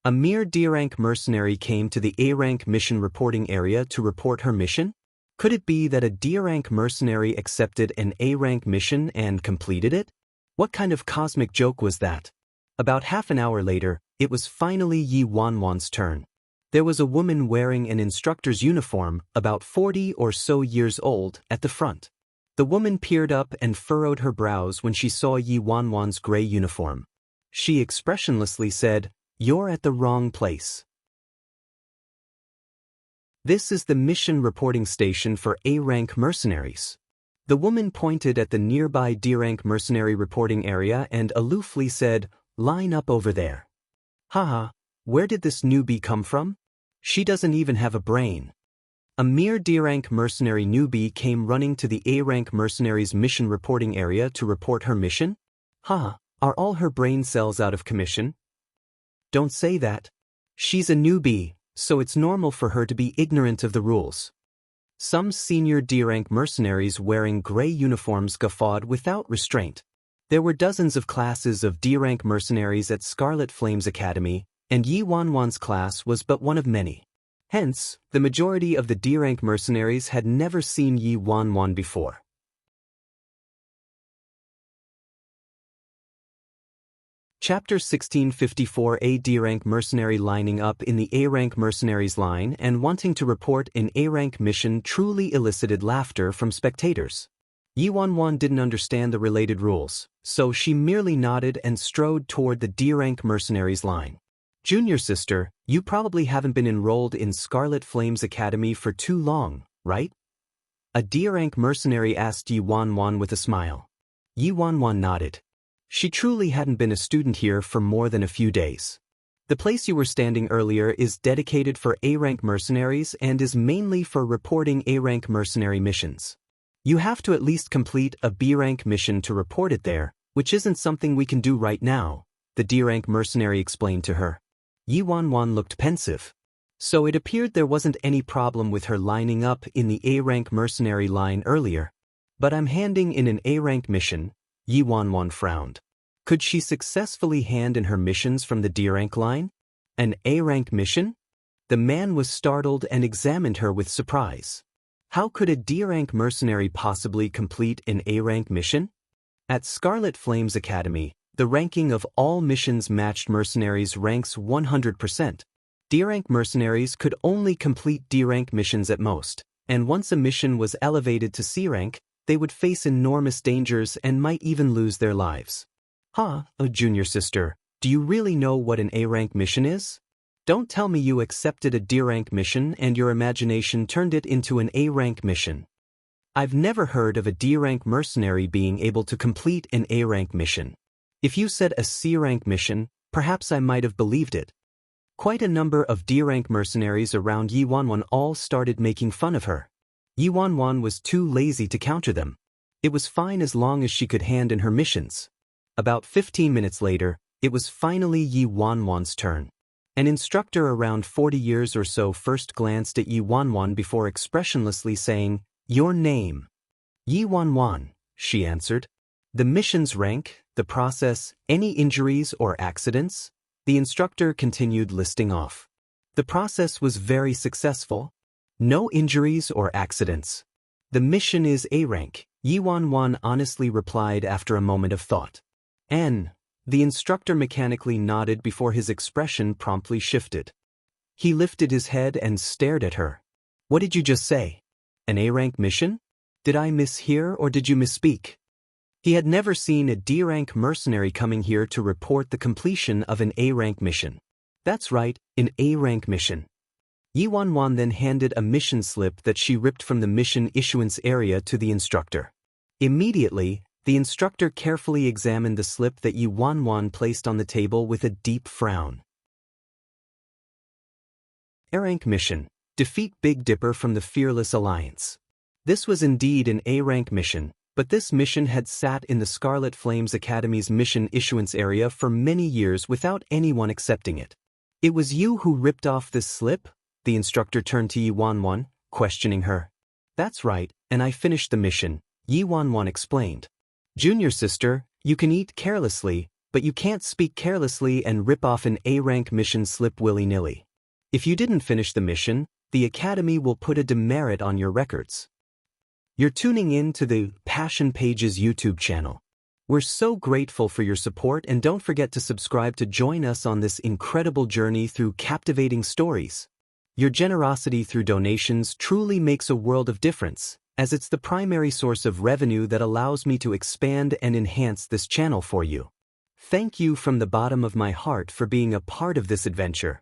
A mere D-rank mercenary came to the A-rank mission reporting area to report her mission? Could it be that a D-rank mercenary accepted an A-rank mission and completed it? What kind of cosmic joke was that? About half an hour later, it was finally Yi Wanwan's turn. There was a woman wearing an instructor's uniform, about 40 or so years old, at the front. The woman peered up and furrowed her brows when she saw Yi Wanwan's gray uniform. She expressionlessly said, "You're at the wrong place. This is the mission reporting station for A-rank mercenaries." The woman pointed at the nearby D-rank mercenary reporting area and aloofly said, "Line up over there." Haha, where did this newbie come from? She doesn't even have a brain. A mere D-rank mercenary newbie came running to the A-rank mercenary's mission reporting area to report her mission? Haha, are all her brain cells out of commission? Don't say that. She's a newbie, so it's normal for her to be ignorant of the rules. Some senior D-rank mercenaries wearing gray uniforms guffawed without restraint. There were dozens of classes of D-rank mercenaries at Scarlet Flames Academy, and Yi Wanwan's class was but one of many. Hence, the majority of the D-rank mercenaries had never seen Yi Wanwan before. Chapter 1654. A D-rank mercenary lining up in the A-rank mercenaries line and wanting to report an A-rank mission truly elicited laughter from spectators. Yi Wanwan didn't understand the related rules, so she merely nodded and strode toward the D-rank mercenaries line. Junior sister, you probably haven't been enrolled in Scarlet Flames Academy for too long, right? A D-rank mercenary asked Yi Wanwan with a smile. Yi Wanwan nodded. She truly hadn't been a student here for more than a few days. The place you were standing earlier is dedicated for A-rank mercenaries and is mainly for reporting A-rank mercenary missions. You have to at least complete a B-rank mission to report it there, which isn't something we can do right now, the D-rank mercenary explained to her. Yi Wanwan looked pensive. So it appeared there wasn't any problem with her lining up in the A-rank mercenary line earlier. But I'm handing in an A-rank mission, Yi Wanwan frowned. Could she successfully hand in her missions from the D-rank line? An A-rank mission? The man was startled and examined her with surprise. How could a D-rank mercenary possibly complete an A-rank mission? At Scarlet Flames Academy, the ranking of all missions-matched mercenaries ranks 100%. D-rank mercenaries could only complete D-rank missions at most, and once a mission was elevated to C-rank, they would face enormous dangers and might even lose their lives. Oh, junior sister, do you really know what an A-rank mission is? Don't tell me you accepted a D-rank mission and your imagination turned it into an A-rank mission. I've never heard of a D-rank mercenary being able to complete an A-rank mission. If you said a C-rank mission, perhaps I might have believed it. Quite a number of D-rank mercenaries around Yi Wanwan all started making fun of her. Yi Wanwan was too lazy to counter them. It was fine as long as she could hand in her missions. About 15 minutes later, it was finally Yi Wanwan's turn. An instructor around 40 years or so first glanced at Yi Wanwan before expressionlessly saying, "Your name?" "Yi Wanwan," she answered. "The mission's rank, the process, any injuries or accidents?" The instructor continued listing off. The process was very successful. No injuries or accidents. The mission is A rank, Yi Wanwan honestly replied after a moment of thought. N. The instructor mechanically nodded before his expression promptly shifted. He lifted his head and stared at her. "What did you just say? An A-rank mission? Did I mishear or did you misspeak?" He had never seen a D-rank mercenary coming here to report the completion of an A-rank mission. That's right, an A-rank mission. Yi Wanwan then handed a mission slip that she ripped from the mission issuance area to the instructor. Immediately, the instructor carefully examined the slip that Yi Wanwan placed on the table with a deep frown. A-rank mission. Defeat Big Dipper from the Fearless Alliance. This was indeed an A-rank mission, but this mission had sat in the Scarlet Flames Academy's mission issuance area for many years without anyone accepting it. "It was you who ripped off this slip?" The instructor turned to Yi Wanwan, questioning her. "That's right, and I finished the mission," Yi Wanwan explained. "Junior sister, you can eat carelessly, but you can't speak carelessly and rip off an A-rank mission slip willy-nilly. If you didn't finish the mission, the Academy will put a demerit on your records." You're tuning in to the Passion Pages YouTube channel. We're so grateful for your support, and don't forget to subscribe to join us on this incredible journey through captivating stories. Your generosity through donations truly makes a world of difference, as it's the primary source of revenue that allows me to expand and enhance this channel for you. Thank you from the bottom of my heart for being a part of this adventure.